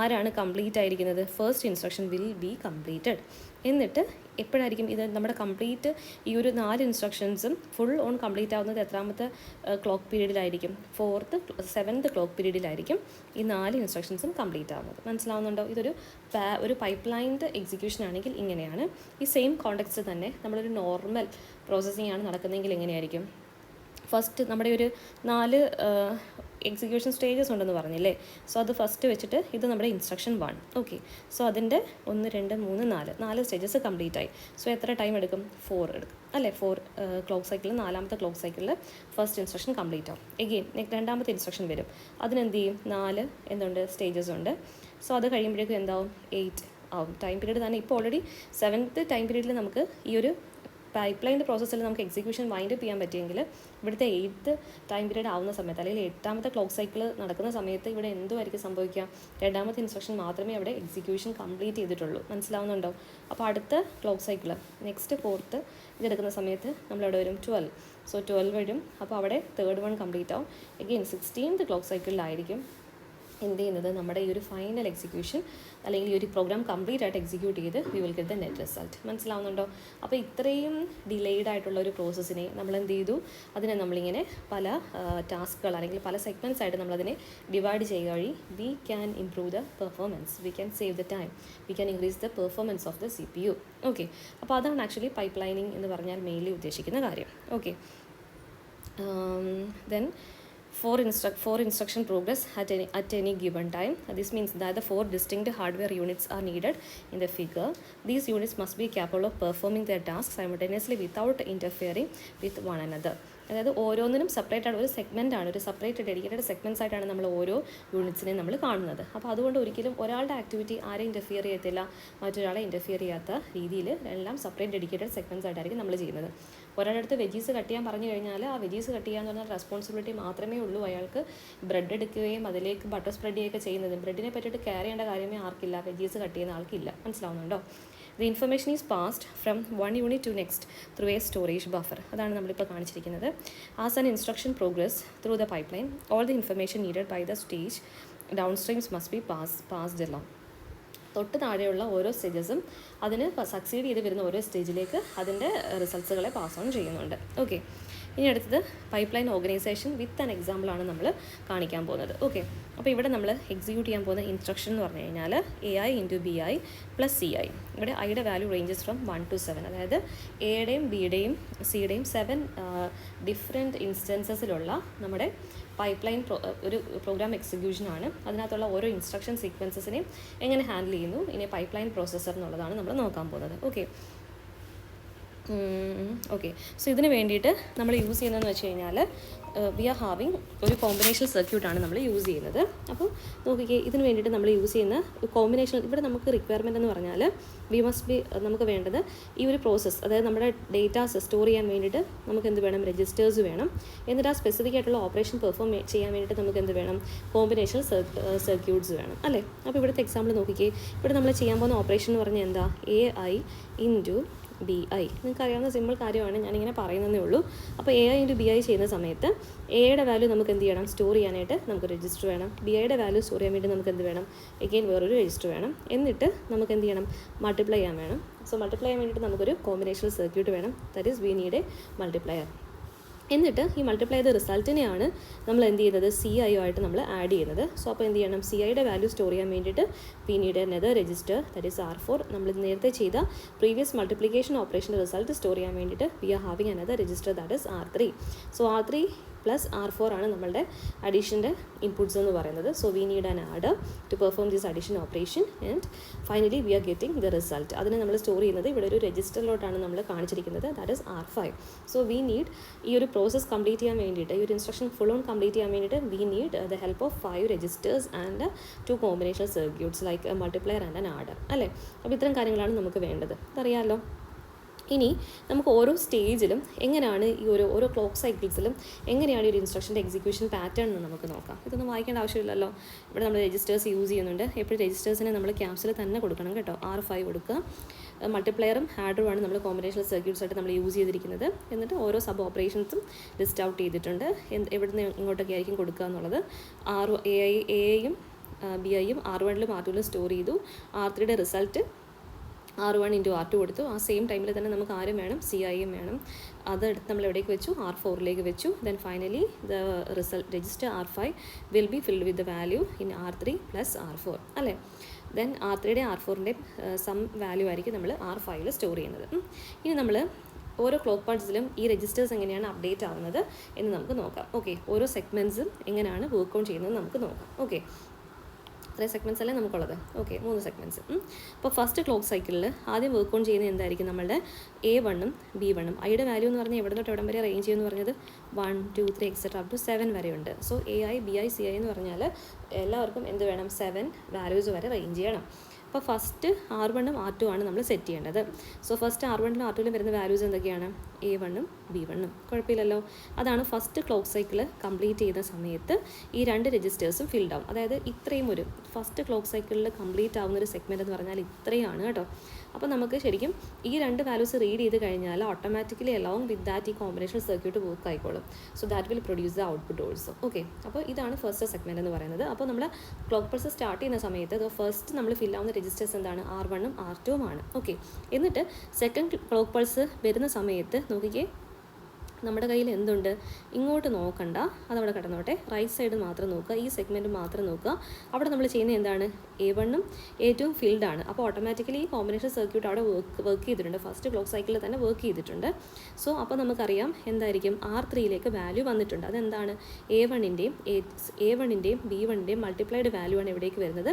ആരാണ് കംപ്ലീറ്റ് ആയിരിക്കുന്നത്? First instruction will be completed. എന്നിട്ട് എപ്പോഴായിരിക്കും ഇത് നമ്മുടെ കംപ്ലീറ്റ് ഈ ഒരു 4 ഇൻസ്ട്രക്ഷൻസും ഫുൾ ഓൺ കംപ്ലീറ്റ് ആവുന്നത് എത്രാമത്തെ ക്ലോക്ക് പീരീഡിലായിരിക്കും? 7th ക്ലോക്ക് പീരീഡിലായിരിക്കും ഈ 4 ഇൻസ്ട്രക്ഷൻസും കംപ്ലീറ്റ് ആവുന്നത്. മനസ്സിലാവുന്നുണ്ടോ? ഇതൊരു പൈപ്പ് ലൈൻഡ് എക്സിക്യൂഷൻ ആണെങ്കിൽ ഇങ്ങനെയാണ്. ഈ സെയിം കോണ്ടെക്സ്റ്റ് തന്നെ നമ്മളൊരു നോർമൽ പ്രോസസ്സിംഗ് ആണ് നടക്കുന്നതെങ്കിൽ എങ്ങനെയായിരിക്കും? ഫസ്റ്റ് നമ്മുടെ ഒരു 4 എക്സിക്യൂഷൻ സ്റ്റേജസ് ഉണ്ടെന്ന് പറഞ്ഞില്ലേ. സോ അത് ഫസ്റ്റ് വെച്ചിട്ട് ഇത് നമ്മുടെ ഇൻസ്ട്രക്ഷൻ 1. ഓക്കെ, സോ അതിൻ്റെ 1 2 3 4 സ്റ്റേജസ് കംപ്ലീറ്റ് ആയി. സോ എത്ര ടൈം എടുക്കും? 4 എടുക്കും അല്ലേ. 4 ക്ലോക്ക് സൈക്കിളിൽ, 4ാമത്തെ ക്ലോക്ക് സൈക്കിളിൽ ഫസ്റ്റ് ഇൻസ്ട്രക്ഷൻ കംപ്ലീറ്റ് ആവും. എഗെയിൻ രണ്ടാമത്തെ ഇൻസ്ട്രക്ഷൻ വരും. അതിനെന്ത് ചെയ്യും? 4 എന്തുണ്ട്? സ്റ്റേജസ് ഉണ്ട്. സോ അത് കഴിയുമ്പോഴേക്കും എന്താവും? 8 ആവും. ടൈം പീരീഡ് തന്നെ ഇപ്പോൾ ഓൾറെഡി 7th ടൈം പീരീഡിൽ നമുക്ക് ഈ ഒരു പൈപ്പ് പ്രോസസ്സിൽ നമുക്ക് എക്സിക്യൂഷൻ വൈൻഡ് അപ്പ് ചെയ്യാൻ പറ്റിയെങ്കിൽ ഇവിടുത്തെ 8th ടൈം പീരീഡ് ആവുന്ന സമയത്ത്, അല്ലെങ്കിൽ 8ാമത്തെ ക്ലോക്ക് സൈക്കിൾ നടക്കുന്ന സമയത്ത് ഇവിടെ എന്തുമായിരിക്കും സംഭവിക്കുക? 2ാമത്തെ ഇൻസ്ട്രക്ഷൻ മാത്രമേ അവിടെ എക്സിക്യൂഷൻ കംപ്ലീറ്റ് ചെയ്തിട്ടുള്ളൂ. മനസ്സിലാവുന്നുണ്ടോ? അപ്പോൾ അടുത്ത ക്ലോക്ക് സൈക്കിൾ നെക്സ്റ്റ് 4th ഇതെടുക്കുന്ന സമയത്ത് നമ്മളവിടെ വരും 12. സോ 12 വരും. അപ്പോൾ അവിടെ 3rd വൺ കംപ്ലീറ്റ് ആവും. എഗെയിൻ 16th ക്ലോക്ക് സൈക്കിളിലായിരിക്കും എന്ത് ചെയ്യുന്നത്? നമ്മുടെ ഈ ഒരു ഫൈനൽ എക്സിക്യൂഷൻ അല്ലെങ്കിൽ ഈ ഒരു പ്രോഗ്രാം കംപ്ലീറ്റ് ആയിട്ട് എക്സിക്യൂട്ട് ചെയ്ത് V will get the net result. മനസ്സിലാവുന്നുണ്ടോ? അപ്പോൾ ഇത്രയും ഡിലേയ്ഡ് ആയിട്ടുള്ള ഒരു പ്രോസസ്സിനെ നമ്മൾ എന്ത് ചെയ്തു? അതിനെ നമ്മളിങ്ങനെ പല ടാസ്കുകൾ അല്ലെങ്കിൽ പല സെഗ്മെൻറ്റ്സ് ആയിട്ട് നമ്മളതിനെ ഡിവൈഡ് ചെയ്യുക വഴി we can improve the performance, we can save the time, we can increase the performance of the CPU. Okay, അപ്പോൾ അതാണ് ആക്ച്വലി പൈപ്പ് ലൈനിങ് എന്ന് പറഞ്ഞാൽ മെയിൻലി ഉദ്ദേശിക്കുന്ന കാര്യം. Okay, then for instruction progress at any given time. This means that the 4 distinct hardware units are needed in the figure. These units must be capable of performing their tasks simultaneously without interfering with one another. അതായത് ഓരോന്നിനും separate ആയിട്ട് ഒരു സെഗ്മെൻറ്റാണ്, ഒരു separate dedicated segments ആയിട്ടാണ് നമ്മൾ ഓരോ യൂണിറ്റ്സിനെയും നമ്മൾ കാണുന്നത്. അപ്പോൾ അതുകൊണ്ട് ഒരിക്കലും ഒരാളുടെ ആക്ടിവിറ്റി ആരെയും ഇൻ്റർഫിയർ ചെയ്യത്തില്ല, മറ്റൊരാളെ ഇൻ്റർഫിയർ ചെയ്യാത്ത രീതിയിൽ എല്ലാം സെപ്പറേറ്റ് ഡെഡിക്കേറ്റഡ് സെഗ്മെൻറ്റ്സ് ആയിട്ടായിരിക്കും നമ്മൾ ചെയ്യുന്നത്. ഒരാളുടെ അടുത്ത് വെജീസ് കട്ട് ചെയ്യാൻ പറഞ്ഞു കഴിഞ്ഞാൽ ആ വെജീസ് കട്ട് ചെയ്യാന്ന് പറഞ്ഞാൽ റെസ്പോൺസിബിലിറ്റി മാത്രമേ ഉള്ളൂ. അയാൾക്ക് ബ്രെഡ് എടുക്കുകയും അതിലേക്ക് ബട്ടർ സ്പ്രെഡ് ചെയ്യുകയൊക്കെ ചെയ്യുന്നത്. ബ്രെഡിനെ പറ്റിയിട്ട് കെയർ ചെയ്യേണ്ട കാര്യമേ ആർക്കില്ല, വെജീസ് കട്ട് ചെയ്യുന്ന ആൾക്കില്ല. മനസ്സിലാവുന്നുണ്ടോ? The information is passed from one unit to next through a storage buffer. അതാണ് നമ്മളിപ്പോൾ കാണിച്ചിരിക്കുന്നത്. As an instruction progress through the pipeline, all the information needed by the stage downstreams must be passed along. തൊട്ട് താഴെയുള്ള ഓരോ സ്റ്റേജസും അതിന് succeed ചെയ്ത് വരുന്ന ഓരോ സ്റ്റേജിലേക്ക് അതിൻ്റെ റിസൾട്ട്സുകളെ പാസ് ഓൺ ചെയ്യുന്നുണ്ട്. ഓക്കെ, ഇനി അടുത്തത് pipe line organisation with an എക്സാമ്പിളാണ് നമ്മൾ കാണിക്കാൻ പോകുന്നത്. ഓക്കെ, അപ്പോൾ ഇവിടെ നമ്മൾ എക്സിക്യൂട്ട് ചെയ്യാൻ പോകുന്ന ഇൻസ്ട്രക്ഷൻ എന്ന് പറഞ്ഞു കഴിഞ്ഞാൽ AI × BI + CI. ഇവിടെ ഐയുടെ വാല്യൂ റേഞ്ചസ് ഫ്രം 1 to 7. അതായത് എയുടെയും ബിയുടെയും സിയുടെയും 7 ഡിഫറെൻറ്റ് ഇൻസ്റ്റൻസസിലുള്ള നമ്മുടെ പൈപ്പ് ലൈൻ ഒരു പ്രോഗ്രാം എക്സിക്യൂഷനാണ്. അതിനകത്തുള്ള ഓരോ ഇൻസ്ട്രക്ഷൻ സീക്വൻസസിനെയും എങ്ങനെ ഹാൻഡിൽ ചെയ്യുന്നു ഇനി പൈപ്പ് ലൈൻ പ്രോസസ്സർ എന്നുള്ളതാണ് നമ്മൾ നോക്കാൻ പോകുന്നത്. ഓക്കെ, സോ ഇതിന് വേണ്ടിയിട്ട് നമ്മൾ യൂസ് ചെയ്യുന്നതെന്ന് വെച്ച് കഴിഞ്ഞാൽ വി ആർ ഹാവിങ് ഒരു കോമ്പിനേഷൻ സർക്യൂട്ടാണ് നമ്മൾ യൂസ് ചെയ്യുന്നത്. അപ്പോൾ നോക്കിക്കേ, ഇതിന് വേണ്ടിയിട്ട് നമ്മൾ യൂസ് ചെയ്യുന്ന കോമ്പിനേഷൻ ഇവിടെ നമുക്ക് റിക്വയർമെൻ്റ് എന്ന് പറഞ്ഞാൽ നമുക്ക് വേണ്ടത് ഈ ഒരു പ്രോസസ്സ്, അതായത് നമ്മുടെ ഡേറ്റാസ് സ്റ്റോർ ചെയ്യാൻ വേണ്ടിയിട്ട് നമുക്ക് എന്ത് വേണം? രജിസ്റ്റേഴ്സ് വേണം. എന്നിട്ട് ആ സ്പെസിഫിക് ആയിട്ടുള്ള ഓപ്പറേഷൻ പെർഫോം ചെയ്യാൻ വേണ്ടിയിട്ട് നമുക്ക് എന്ത് വേണം? കോമ്പിനേഷൻ സർക്യൂട്ട്സ് വേണം അല്ലേ. അപ്പോൾ ഇവിടുത്തെ എക്സാമ്പിൾ നോക്കിക്കേ, ഇവിടെ നമ്മൾ ചെയ്യാൻ പോകുന്ന ഓപ്പറേഷൻ എന്ന് പറഞ്ഞാൽ എന്താ? AI × BI. നിങ്ങൾക്ക് അറിയാവുന്ന സിമ്പിൾ കാര്യമാണ്, ഞാനിങ്ങനെ പറയുന്നതേ ഉള്ളൂ. അപ്പോൾ AI × BI ചെയ്യുന്ന സമയത്ത് എയുടെ വാല്യൂ നമുക്ക് എന്ത് ചെയ്യണം? സ്റ്റോർ ചെയ്യാനായിട്ട് നമുക്ക് രജിസ്റ്റർ വേണം. BIയുടെ വാല്യൂ സ്റ്റോർ ചെയ്യാൻ വേണ്ടി നമുക്ക് എന്ത് വേണം? എഗെയിൻ വേറൊരു രജിസ്റ്റർ വേണം. എന്നിട്ട് നമുക്ക് എന്ത് ചെയ്യണം? മൾട്ടിപ്ലൈ ചെയ്യാൻ വേണം. സോ മൾട്ടിപ്ലൈ ചെയ്യാൻ വേണ്ടിയിട്ട് നമുക്കൊരു കോമ്പിനേഷണൽ സർക്യൂട്ട് വേണം. That is we need A multiplier. എന്നിട്ട് ഈ മൾട്ടിപ്ലൈ ചെയ്ത റിസൾട്ടിനെയാണ് നമ്മൾ എന്ത് ചെയ്യുന്നത്? CI ആയിട്ട് നമ്മൾ ആഡ് ചെയ്യുന്നത്. സോ അപ്പോൾ എന്ത് ചെയ്യണം? CIയുടെ വാല്യൂ സ്റ്റോർ ചെയ്യാൻ വേണ്ടിയിട്ട് we need another register, that is R4. നമ്മൾ നേരത്തെ ചെയ്ത പ്രീവിയസ് മൾട്ടിപ്ലിക്കേഷൻ ഓപ്പറേഷൻ്റെ റിസൾട്ട് സ്റ്റോർ ചെയ്യാൻ വേണ്ടിയിട്ട് we are having another register, that is R3. So R3 + R4 ആണ് നമ്മളുടെ അഡീഷൻ്റെ ഇൻപുട്സ് എന്ന് പറയുന്നത്. So we need an adder to perform this addition operation and finally we are getting the result. അതിനെ നമ്മൾ store ചെയ്യുന്നത് ഇവിടെ ഒരു രജിസ്റ്ററിലോട്ടാണ് നമ്മൾ കാണിച്ചിരിക്കുന്നത്, that is R5. So we need ഈ ഒരു പ്രോസസ്സ് കംപ്ലീറ്റ് ചെയ്യാൻ വേണ്ടിയിട്ട്, ഈ ഒരു ഇൻസ്ട്രക്ഷൻ ഫുൾ ഓൺ കംപ്ലീറ്റ് ചെയ്യാൻ വേണ്ടിയിട്ട് we need the help of 5 registers and 2 combination circuits like multiplier and an adder അല്ലേ. അപ്പോൾ ഇത്തരം കാര്യങ്ങളാണ് നമുക്ക് വേണ്ടത്, അതറിയാമല്ലോ. ഇനി നമുക്ക് ഓരോ സ്റ്റേജിലും എങ്ങനെയാണ് ഈ ഓരോ ക്ലോക്ക് സൈക്കിൾസിലും എങ്ങനെയാണ് ഈ ഒരു ഇൻസ്ട്രക്ഷൻ്റെ എക്സിക്യൂഷൻ പാറ്റേൺ എന്ന് നമുക്ക് നോക്കാം. ഇതൊന്നും വായിക്കേണ്ട ആവശ്യമില്ലല്ലോ. ഇവിടെ നമ്മൾ രജിസ്റ്റേഴ്സ് യൂസ് ചെയ്യുന്നുണ്ട്. എപ്പോഴും രജിസ്റ്റേഴ്സിനെ നമ്മൾ ക്യാപ്സിൽ തന്നെ കൊടുക്കണം കേട്ടോ. R5 കൊടുക്കുക. മൾട്ടിപ്ലയറും ആഡറുമാണ് നമ്മൾ കോമ്പിനേഷണൽ സർക്യൂട്ട്സ് ആയിട്ട് നമ്മൾ യൂസ് ചെയ്തിരിക്കുന്നത്. എന്നിട്ട് ഓരോ സബ് ഓപ്പറേഷൻസും ലിസ്റ്റ് ഔട്ട് ചെയ്തിട്ടുണ്ട്, എവിടുന്ന് ഇങ്ങോട്ടൊക്കെ ആയിരിക്കും കൊടുക്കുക എന്നുള്ളത്. AIയും BIയും R1ലും R2ലും സ്റ്റോർ ചെയ്തു. R3യുടെ റിസൾട്ട് R1 × R2 കൊടുത്തു. ആ സെയിം ടൈമിൽ തന്നെ നമുക്ക് ആരും വേണം? CIയും വേണം. അതെടുത്ത് നമ്മൾ എവിടേക്ക് വെച്ചു? R4ലേക്ക് വെച്ചു. Then finally the result register R5 will be filled with the value in R3 + R4 അല്ലേ. ദെൻ R3യുടെ R4ൻ്റെ സം വാല്യൂ ആയിരിക്കും നമ്മൾ R5ൽ സ്റ്റോർ ചെയ്യുന്നത്. ഇനി നമ്മൾ ഓരോ ക്ലോക്ക് പൾസിലും ഈ രജിസ്റ്റേഴ്സ് എങ്ങനെയാണ് അപ്ഡേറ്റ് ആവുന്നത് എന്ന് നമുക്ക് നോക്കാം. ഓക്കെ, ഓരോ സെഗ്മെൻറ്റ്സും എങ്ങനെയാണ് വർക്ക് ഓൺ ചെയ്യുന്നത് നമുക്ക് നോക്കാം. ഓക്കെ, ഇത്രയും സെഗ്മെൻറ്റ്സ് അല്ലേ നമുക്കുള്ളത്. Okay, 3 segments. അപ്പോൾ ഫസ്റ്റ് ക്ലോക്ക് സൈക്കിളിൽ ആദ്യം വർക്ക് ഓൺ ചെയ്യുന്നത് എന്തായിരിക്കും? നമ്മളുടെ A1ഉം B1ഉം. ഐയുടെ വാല്യൂ എന്ന് പറഞ്ഞാൽ എവിടെ തൊട്ട് എവിടം വരെ റേഞ്ച് ചെയ്യുമെന്ന് പറഞ്ഞത് 1, 2, 3 എക്സെട്ര അപ് ടു 7 വരെയുണ്ട്. സോ AI, BI, CI എന്ന് പറഞ്ഞാൽ എല്ലാവർക്കും എന്ത് വേണം? 7 വാല്യൂസ് വരെ റേഞ്ച് ചെയ്യണം. അപ്പോൾ ഫസ്റ്റ് R1ഉം R2 ആണ് നമ്മൾ സെറ്റ് ചെയ്യേണ്ടത്. സോ ഫസ്റ്റ് R1ലും R2ലും വരുന്ന വാല്യൂസ് എന്തൊക്കെയാണ്? A1ഉം B1ഉം. കുഴപ്പമില്ലല്ലോ. അതാണ് ഫസ്റ്റ് ക്ലോക്ക് സൈക്കിൾ കംപ്ലീറ്റ് ചെയ്യുന്ന സമയത്ത് ഈ 2 രജിസ്റ്റേഴ്സും ഫിൽഡ് ആവും. അതായത് ഇത്രയും ഒരു ഫസ്റ്റ് ക്ലോക്ക് സൈക്കിളിൽ കംപ്ലീറ്റ് ആവുന്ന ഒരു സെഗ്മെൻറ്റ് എന്ന് പറഞ്ഞാൽ ഇത്രയാണ് കേട്ടോ. അപ്പോൾ നമുക്ക് ശരിക്കും ഈ 2 വാല്യൂസ് റീഡ് ചെയ്ത് കഴിഞ്ഞാൽ ഓട്ടോമാറ്റിക്കലി അലോങ് വിത്ത് ദാറ്റ് ഈ കോമ്പിനേഷൻ സർക്യൂട്ട് വർക്ക് ആയിക്കോളും. So that will produce the output also. Okay, അപ്പോൾ ഇതാണ് ഫസ്റ്റ് സെഗ്മെൻറ്റ് എന്ന് പറയുന്നത്. അപ്പോൾ നമ്മൾ ക്ലോക്ക് പൾസ് സ്റ്റാർട്ട് ചെയ്യുന്ന സമയത്ത് ഫസ്റ്റ് നമ്മൾ ഫിൽ ആവുന്ന രജിസ്റ്റേഴ്സ് എന്താണ്? R1ഉം R2ഉം ആണ്. ഓക്കെ, എന്നിട്ട് സെക്കൻഡ് ക്ലോക്ക് പൾസ് വരുന്ന സമയത്ത് നോക്കിക്കേ, നമ്മുടെ കയ്യിൽ എന്തുണ്ട്? ഇങ്ങോട്ട് നോക്കണ്ട, അതവിടെ കിടന്നോട്ടെ. റൈറ്റ് സൈഡ് മാത്രം നോക്കുക, ഈ സെഗ്മെൻറ്റ് മാത്രം നോക്കുക. അവിടെ നമ്മൾ ചെയ്യുന്നത് എന്താണ്? A1ഉം A2ഉം ഫിൽഡ് ആണ്. അപ്പോൾ ഓട്ടോമാറ്റിക്കലി ഈ കോമ്പിനേഷൻ സർക്യൂട്ട് അവിടെ വർക്ക് ചെയ്തിട്ടുണ്ട്. ഫസ്റ്റ് ക്ലോക്ക് സൈക്കിളിൽ തന്നെ വർക്ക് ചെയ്തിട്ടുണ്ട്. സോ അപ്പോൾ നമുക്കറിയാം എന്തായിരിക്കും? R3യിലേക്ക് വാല്യൂ വന്നിട്ടുണ്ട്. അതെന്താണ്? A1ൻ്റെയും B1ൻ്റെയും മൾട്ടിപ്ലൈഡ് വാല്യൂ ആണ് എവിടേക്ക് വരുന്നത്?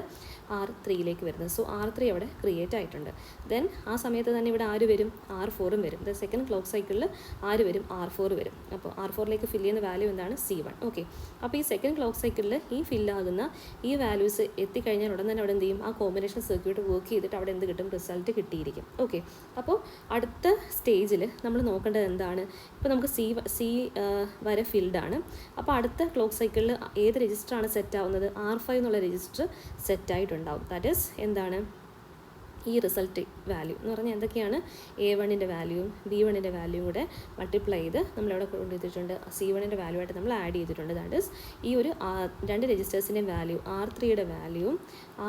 R3യിലേക്ക് വരുന്നത്. സോ R3 അവിടെ ക്രിയേറ്റ് ആയിട്ടുണ്ട്. ദെൻ ആ സമയത്ത് തന്നെ ഇവിടെ ആര് വരും? R4ഉം വരും. ദ സെക്കൻഡ് ക്ലോക്ക് സൈക്കിളിൽ ആര് വരും? R4 വരും. അപ്പോൾ R4ലേക്ക് ഫില്ല് ചെയ്യുന്ന വാല്യൂ എന്താണ്? C1. ഓക്കെ, അപ്പോൾ ഈ സെക്കൻഡ് ക്ലോക്ക് സൈക്കിളിൽ ഈ ഫില്ലാകുന്ന ഈ വാല്യൂസ് എത്തിക്കഴിഞ്ഞാൽ ഉടൻ തന്നെ അവിടെ എന്ത് ചെയ്യും? ആ കോമ്പിനേഷൻ സർക്യൂട്ട് വർക്ക് ചെയ്തിട്ട് അവിടെ എന്ത് കിട്ടും? റിസൾട്ട് കിട്ടിയിരിക്കും. ഓക്കെ, അപ്പോൾ അടുത്ത സ്റ്റേജിൽ നമ്മൾ നോക്കേണ്ടത് എന്താണ്? ഇപ്പോൾ നമുക്ക് C വരെ ഫിൽഡാണ്. അപ്പോൾ അടുത്ത ക്ലോക്ക് സൈക്കിളിൽ ഏത് രജിസ്റ്ററാണ് സെറ്റ് ആവുന്നത്? R5 എന്നുള്ള രജിസ്റ്റർ സെറ്റായിട്ടുണ്ടാവും. ദാറ്റ് ഈസ് എന്താണ്? ഈ റിസൾട്ട് വാല്യൂ എന്ന് പറഞ്ഞാൽ എന്തൊക്കെയാണ്? A1ൻ്റെ വാല്യൂവും B1ൻ്റെ വാല്യൂവും കൂടെ മൾട്ടിപ്ലൈ ചെയ്ത് നമ്മളവിടെ കൊണ്ടുവന്നിട്ടുണ്ട്. C1ൻ്റെ വാല്യൂ ആയിട്ട് നമ്മൾ ആഡ് ചെയ്തിട്ടുണ്ട്. ദാറ്റ് ഈസ് ഈ ഒരു 2 രജിസ്റ്റേഴ്സിൻ്റെ വാല്യൂ, R3യുടെ വാല്യൂവും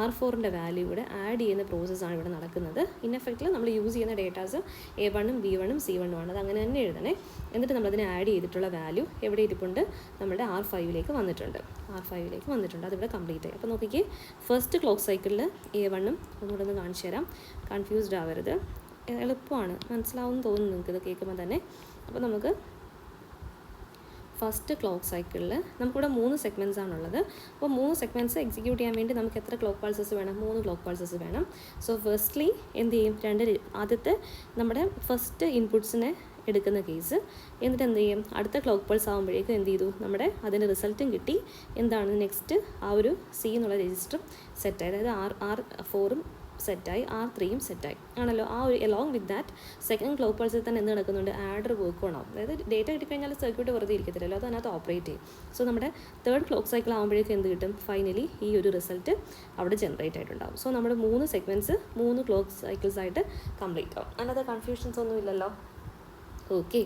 R4ൻ്റെ വാല്യൂ കൂടെ ആഡ് ചെയ്യുന്ന പ്രോസസ്സാണ് ഇവിടെ നടക്കുന്നത്. ഇൻ എഫക്റ്റിൽ നമ്മൾ യൂസ് ചെയ്യുന്ന ഡേറ്റാസ് A1ഉം B1ഉം C1ഉം ആണ്. അത് അങ്ങനെ തന്നെ എഴുതണേ. എന്നിട്ട് നമ്മളതിനെ ആഡ് ചെയ്തിട്ടുള്ള വാല്യൂ എവിടെ ഇരിപ്പുണ്ട്? നമ്മുടെ R5ലേക്ക് വന്നിട്ടുണ്ട്. അതിവിടെ കംപ്ലീറ്റ് ആയി. അപ്പോൾ നോക്കിക്കേ, ഫസ്റ്റ് ക്ലോക്ക് സൈക്കിളിൽ A1ഉം ഒന്നുകൂടെ ഒന്ന് കാണിച്ചു തരാം, കൺഫ്യൂസ്ഡ് ആവരുത്. എളുപ്പമാണ്, മനസ്സിലാവും തോന്നുന്നു നിങ്ങൾക്ക് ഇത് കേൾക്കുമ്പോൾ തന്നെ. അപ്പോൾ നമുക്ക് ഫസ്റ്റ് ക്ലോക്ക് സൈക്കിളിൽ നമുക്കിവിടെ 3 സെഗ്മെൻറ്റ്സ് ആണുള്ളത്. അപ്പോൾ 3 സെഗ്മെൻറ്റ്സ് എക്സിക്യൂട്ട് ചെയ്യാൻ വേണ്ടി നമുക്ക് എത്ര ക്ലോക്ക് പൾസസ് വേണം? 3 ക്ലോക്ക് പൾസസ് വേണം. സോ ഫസ്റ്റ്ലി എന്ത് ചെയ്യും? ആദ്യത്തെ നമ്മുടെ ഫസ്റ്റ് ഇൻപുട്സിനെ എടുക്കുന്ന കേസ്, എന്നിട്ട് എന്ത് ചെയ്യും? അടുത്ത ക്ലോക്ക് പൾസ് ആകുമ്പോഴേക്കും എന്ത് ചെയ്തു? നമ്മുടെ അതിൻ്റെ റിസൾട്ടും കിട്ടി. എന്താണ് നെക്സ്റ്റ്? ആ ഒരു C എന്നുള്ള രജിസ്റ്ററും സെറ്റായി. അതായത് R4ഉം സെറ്റായി, R3യും സെറ്റായി ആണല്ലോ. ആ ഒരു along with that second clock പൾസിൽ തന്നെ എന്ത് നടക്കുന്നുണ്ട്? ആഡർ വർക്ക് ഓൺ ആവും. അതായത് ഡേറ്റ കിട്ടിക്കഴിഞ്ഞാൽ സർക്യൂട്ട് വെറുതെ ഇരിക്കത്തില്ലല്ലോ, അത് അതിനകത്ത് ഓപ്പറേറ്റ് ചെയ്യും. സോ നമ്മുടെ തേർഡ് ക്ലോക്ക് സൈക്കിൾ ആകുമ്പോഴേക്കും എന്ത് കിട്ടും? ഫൈനലി ഈ ഒരു റിസൾട്ട് അവിടെ ജനറേറ്റ് ആയിട്ടുണ്ടാവും. സോ നമ്മുടെ 3 സെഗ്മെൻറ്റ്സ് 3 ക്ലോക്ക് സൈക്കിൾസ് ആയിട്ട് കംപ്ലീറ്റ് ആവും. അതിനകത്ത് കൺഫ്യൂഷൻസ് ഒന്നും ഇല്ലല്ലോ. ഓക്കെ,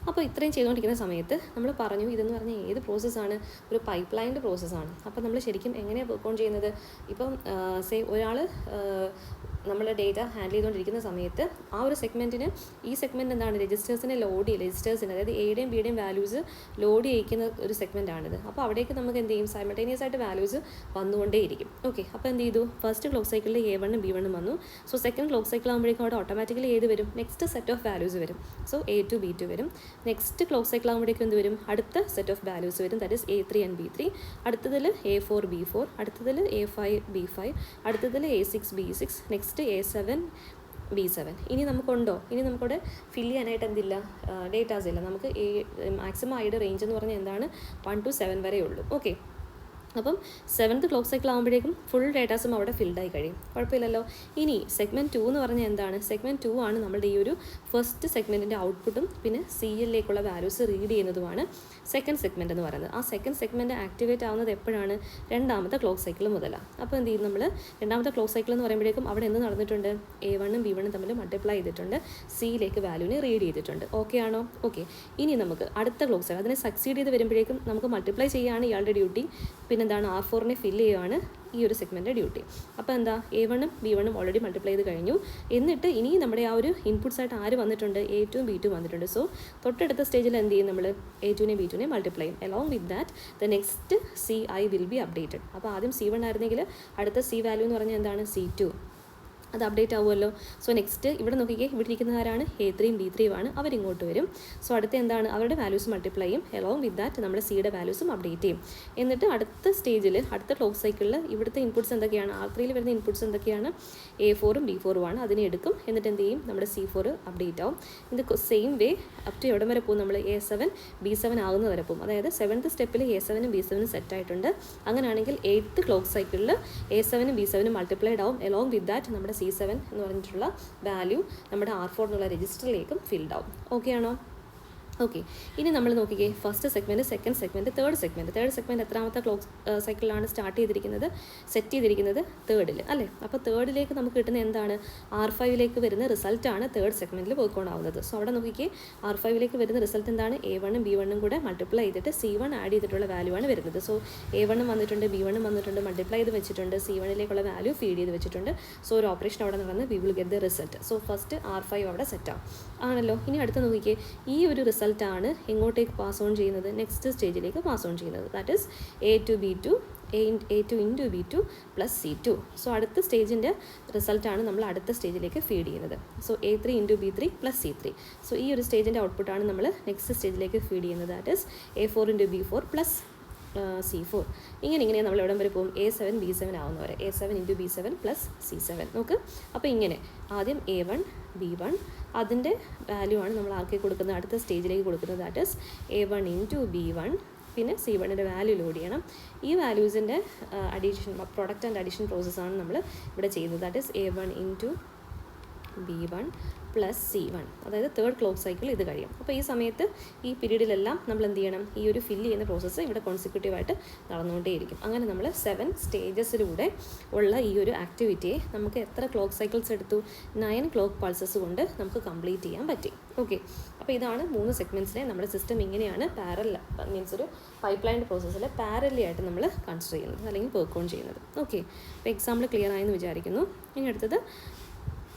അപ്പോൾ ഇത്രയും ചെയ്തുകൊണ്ടിരിക്കുന്ന സമയത്ത് നമ്മൾ പറഞ്ഞു ഇതെന്ന് പറഞ്ഞാൽ ഏത് പ്രോസസ്സാണ്? ഒരു പൈപ്പ് ലൈൻ്റെ പ്രോസസ്സാണ്. അപ്പോൾ നമ്മൾ ശരിക്കും എങ്ങനെയാണ് വർക്ക് ഓൺ ചെയ്യുന്നത്? ഇപ്പം ഒരാൾ നമ്മൾ ഡേറ്റ ഹാൻഡിൽ ചെയ്തുകൊണ്ടിരിക്കുന്ന സമയത്ത് ആ ഒരു സെഗ്മെൻറ്റിന് ഈ സെഗ്മെൻറ്റ് എന്താണ്? രജിസ്റ്റേഴ്സിനെ ലോഡ് ചെയ്യും. രജിസ്റ്റേഴ്സിന് അതായത് എയുടെയും ബിയുടെയും വാല്യൂസ് ലോഡ് ചെയ്യിക്കുന്ന ഒരു സെഗ്മെൻറ്റാണിത്. അപ്പോൾ അവിടേക്ക് നമുക്ക് എന്ത് ചെയ്യും? സൈമൾട്ടേനിയസ് ആയിട്ട് വാല്യൂസ് വന്നുകൊണ്ടേയിരിക്കും. ഓക്കെ, അപ്പോൾ എന്ത് ചെയ്തു? ഫസ്റ്റ് ക്ലോക്ക് സൈക്കിളിൽ A1ഉം B1ഉം വന്നു. സോ സെക്കൻഡ് ക്ലോക്ക് സൈക്കിൾ ആകുമ്പോഴേക്കും അവിടെ ഓട്ടോമാറ്റിക്കലി ഏത് വരും? നെക്സ്റ്റ് സെറ്റ് ഓഫ് വാല്യൂസ് വരും. സോ A2 B2 വരും. നെക്സ്റ്റ് ക്ലോക്ക് സൈക്കിൾ ആകുമ്പോഴേക്കും എന്ത് വരും? അടുത്ത സെറ്റ് ഓഫ് വാല്യൂസ് വരും. That is A3 and B3. അടുത്തതിൽ A4 B4, അടുത്തതിൽ A5 B5, അടുത്തതിൽ A6 B6, next A7 B7. ഇനി നമുക്കുണ്ടോ? ഇനി നമുക്കിവിടെ ഫില്ല് ചെയ്യാനായിട്ട് എന്തില്ല? ഡേറ്റാസ് ഇല്ല. നമുക്ക് മാക്സിമം ഐയുടെ റേഞ്ച് എന്ന് പറഞ്ഞാൽ എന്താണ്? 1 to 7 വരെ ഉള്ളൂ. ഓക്കെ, അപ്പം 7th ക്ലോക്ക് സൈക്കിൾ ആകുമ്പോഴേക്കും ഫുൾ ഡേറ്റാസും അവിടെ ഫിൽഡായി കഴിയും. കുഴപ്പമില്ലല്ലോ. ഇനി സെഗ്മെൻറ്റ് 2 എന്ന് പറഞ്ഞാൽ എന്താണ്? സെഗ്മെൻറ്റ് 2 ആണ് നമ്മുടെ ഈ ഒരു ഫസ്റ്റ് സെഗ്മെൻറ്റിൻ്റെ ഔട്ട്പുട്ടും പിന്നെ CLലേക്കുള്ള വാല്യൂസ് റീഡ് ചെയ്യുന്നതുമാണ് സെക്കൻഡ് സെഗ്മെൻറ്റ് എന്ന് പറയുന്നത്. ആ സെക്കൻഡ് സെഗ്മെൻറ്റ് ആക്ടിവേറ്റ് ആവുന്നത് എപ്പോഴാണ്? രണ്ടാമത്തെ ക്ലോക്ക് സൈക്കിൾ മുതലാണ്. അപ്പോൾ എന്ത് ചെയ്യും? നമ്മൾ രണ്ടാമത്തെ ക്ലോക്ക് സൈക്കിൾ എന്ന് പറയുമ്പോഴേക്കും അവിടെ എന്ത് നടന്നിട്ടുണ്ട്? A1ഉം B1ഉം തമ്മിൽ മൾട്ടിപ്ലൈ ചെയ്തിട്ടുണ്ട്, CLേക്ക് വാല്യൂവിനെ റീഡ് ചെയ്തിട്ടുണ്ട്. ഓക്കെ ആണോ? ഓക്കെ, ഇനി നമുക്ക് അടുത്ത ക്ലോക്ക് സൈക്കിൾ അതിനെ സക്സീഡ് ചെയ്ത് വരുമ്പോഴേക്കും നമുക്ക് മൾട്ടിപ്ലൈ ചെയ്യുകയാണ് ഇയാളുടെ ഡ്യൂട്ടി. പിന്നെന്താണ്? R4നെ ഫില്ല് ചെയ്യുകയാണ് ഈ ഒരു സെഗ്മെൻറ്റ് ഡ്യൂട്ടി. അപ്പോൾ എന്താ? A1ഉം B1ഉം ഓൾറെഡി മൾട്ടിപ്ലൈ ചെയ്ത് കഴിഞ്ഞു. എന്നിട്ട് ഇനി നമ്മുടെ ആ ഒരു ഇൻപുട്സ് ആയിട്ട് ആര് വന്നിട്ടുണ്ട്? A2ഉം B2 വന്നിട്ടുണ്ട്. സോ തൊട്ടടുത്ത സ്റ്റേജിൽ എന്ത് ചെയ്യും? നമ്മൾ A2നെ B2നെ മൾട്ടിപ്ലൈ ചെയ്യും. Along with that the next CI will be updated. അപ്പോൾ ആദ്യം C1 ആയിരുന്നെങ്കിൽ അടുത്ത C വാല്യൂ എന്ന് പറഞ്ഞാൽ എന്താണ്? C2. അത് അപ്ഡേറ്റ് ആവുമല്ലോ. സോ നെക്സ്റ്റ് ഇവിടെ നോക്കിക്കേ, ഇവിടെ ഇരിക്കുന്ന ആരാണ്? A3 B3 ആണ്. അവരിങ്ങോട്ട് വരും. സോ അടുത്ത എന്താണ്? അവരുടെ വാല്യൂസ് മൾട്ടിപ്ലൈ ചെയ്യും. എലോങ് വിത്ത് ദാറ്റ് നമ്മുടെ സിയുടെ വാല്യൂസും അപ്ഡേറ്റ് ചെയ്യും. എന്നിട്ട് അടുത്ത സ്റ്റേജിൽ, അടുത്ത ക്ലോക്ക് സൈക്കിളിൽ ഇവിടുത്തെ ഇൻപുട്ട്സ് എന്തൊക്കെയാണ്? R3 വരുന്ന ഇൻപുട്ട്സ് എന്തൊക്കെയാണ്? A4ഉം B4ഉം ആണ്. അതിനെ എടുക്കും. എന്നിട്ട് എന്ത് ചെയ്യും? നമ്മുടെ C4 അപ്ഡേറ്റ് ആവും. ഇത് സെയിം വേ അപ് ടു എവിടെ വരെ പോകും? നമ്മൾ A7 B7 ആകുന്ന വരെ പോകും. അതായത് 7th സ്റ്റെപ്പിൽ A7ഉം B7ഉം സെറ്റ് ആയിട്ടുണ്ട്. അങ്ങനെയാണെങ്കിൽ 8th ക്ലോക്ക് സൈക്കിളിൽ A7ഉം B7ഉം മൾട്ടിപ്ലൈഡ് ആവും. എലോങ് വിത്ത് ദാറ്റ് നമ്മുടെ C7 എന്ന് പറഞ്ഞിട്ടുള്ള വാല്യൂ നമ്മുടെ R4 എന്നുള്ള രജിസ്റ്ററിലേക്കും ഫിൽഡ് ആവും. ഓക്കെ ആണോ? ഓക്കെ, ഇനി നമ്മൾ നോക്കിക്കേ, first segment, second segment, third segment എത്രാമത്തെ ക്ലോക്ക് സൈക്കിളിലാണ് സ്റ്റാർട്ട് ചെയ്തിരിക്കുന്നത്? സെറ്റ് ചെയ്തിരിക്കുന്നത് തേർഡിൽ അല്ലേ? അപ്പോൾ തേർഡിലേക്ക് നമുക്ക് കിട്ടുന്ന എന്താണ്? R5ലേക്ക് വരുന്ന റിസൾട്ടാണ് തേർഡ് സെഗ്മെൻറ്റിൽ പോയിക്കൊണ്ടാവുന്നത്. സോ അവിടെ നോക്കിക്കേ, R5ലേക്ക് വരുന്ന റിസൾട്ട് എന്താണ്? A1ഉം B1ഉം കൂടെ മൾട്ടിപ്ലൈ ചെയ്തിട്ട് C1 ആഡ് ചെയ്തിട്ടുള്ള വാല്യൂ ആണ് വരുന്നത്. സോ A1ഉം വന്നിട്ടുണ്ട്, B1ഉം വന്നിട്ടുണ്ട്, മൾട്ടിപ്ലൈ ചെയ്ത് വെച്ചിട്ടുണ്ട്, C1ലേക്കുള്ള വാല്യൂ ഫീഡ് ചെയ്ത് വെച്ചിട്ടുണ്ട്. സോ ഒരു ഓപ്പറേഷൻ അവിടെ നടന്ന് V will get the result. So first R5 അവിടെ സെറ്റാവും ആണല്ലോ. ഇനി അടുത്ത് നോക്കിക്കേ, ഈ ഒരു റിസൾട്ടാണ് എങ്ങോട്ടേക്ക് പാസ് ഓൺ ചെയ്യുന്നത്? നെക്സ്റ്റ് സ്റ്റേജിലേക്ക് പാസ് ഓൺ ചെയ്യുന്നത്. That is A2 B2 A2 into B2 plus C2. So അടുത്ത സ്റ്റേജിൻ്റെ റിസൾട്ടാണ് നമ്മൾ അടുത്ത സ്റ്റേജിലേക്ക് ഫീഡ് ചെയ്യുന്നത്. So A3 into B3 plus C3. So ഈ ഒരു സ്റ്റേജിൻ്റെ ഔട്ട്പുട്ടാണ് നമ്മൾ നെക്സ്റ്റ് സ്റ്റേജിലേക്ക് ഫീഡ് ചെയ്യുന്നത്. That is A4 into B4 plus C4. ഇങ്ങനെ നമ്മൾ എവിടെ വരെ പോകും? A7 B7 ആവുന്നവരെ. A7 into B7 plus C7. നോക്ക്, അപ്പോൾ ഇങ്ങനെ ആദ്യം A1 B1 അതിൻ്റെ വാല്യൂ ആണ് നമ്മൾ ആർക്കെ കൊടുക്കുന്നത്? അടുത്ത സ്റ്റേജിലേക്ക് കൊടുക്കുന്നത്. That is A1 into B1 പിന്നെ C1ൻ്റെ വാല്യൂ ലോഡ് ചെയ്യണം. ഈ വാല്യൂസിൻ്റെ അഡീഷൻ, പ്രൊഡക്റ്റ് ആൻഡ് അഡീഷൻ പ്രോസസ്സാണ് നമ്മൾ ഇവിടെ ചെയ്യുന്നത്. That is A1 into B1 plus C1. അതായത് തേർഡ് ക്ലോക്ക് സൈക്കിൾ ഇത് കഴിയും. അപ്പോൾ ഈ സമയത്ത് ഈ പീരീഡിലെല്ലാം നമ്മൾ എന്ത് ചെയ്യണം? ഈ ഒരു ഫില്ല് ചെയ്യുന്ന പ്രോസസ്സ് ഇവിടെ കോൺസിക്യൂട്ടീവായിട്ട് നടന്നുകൊണ്ടേയിരിക്കും. അങ്ങനെ നമ്മൾ 7 സ്റ്റേജസിലൂടെ ഉള്ള ഈ ഒരു ആക്ടിവിറ്റിയെ നമുക്ക് എത്ര ക്ലോക്ക് സൈക്കിൾസ് എടുത്തു? 9 ക്ലോക്ക് പൾസസ് കൊണ്ട് നമുക്ക് കംപ്ലീറ്റ് ചെയ്യാൻ പറ്റി. ഓക്കെ, അപ്പോൾ ഇതാണ് 3 സെഗ്മെൻറ്റ്സിനെ നമ്മുടെ സിസ്റ്റം ഇങ്ങനെയാണ് മീൻസ് ഒരു പൈപ്പ് ലൈൻ പ്രോസസ്സിൽ പാരലി ആയിട്ട് നമ്മൾ കൺസിഡർ ചെയ്യുന്നത് അല്ലെങ്കിൽ വർക്ക് ഓൺ ചെയ്യുന്നത്. ഓക്കെ, അപ്പോൾ എക്സാമ്പിൾ ക്ലിയർ ആയെന്ന് വിചാരിക്കുന്നു. ഇനി അടുത്തത്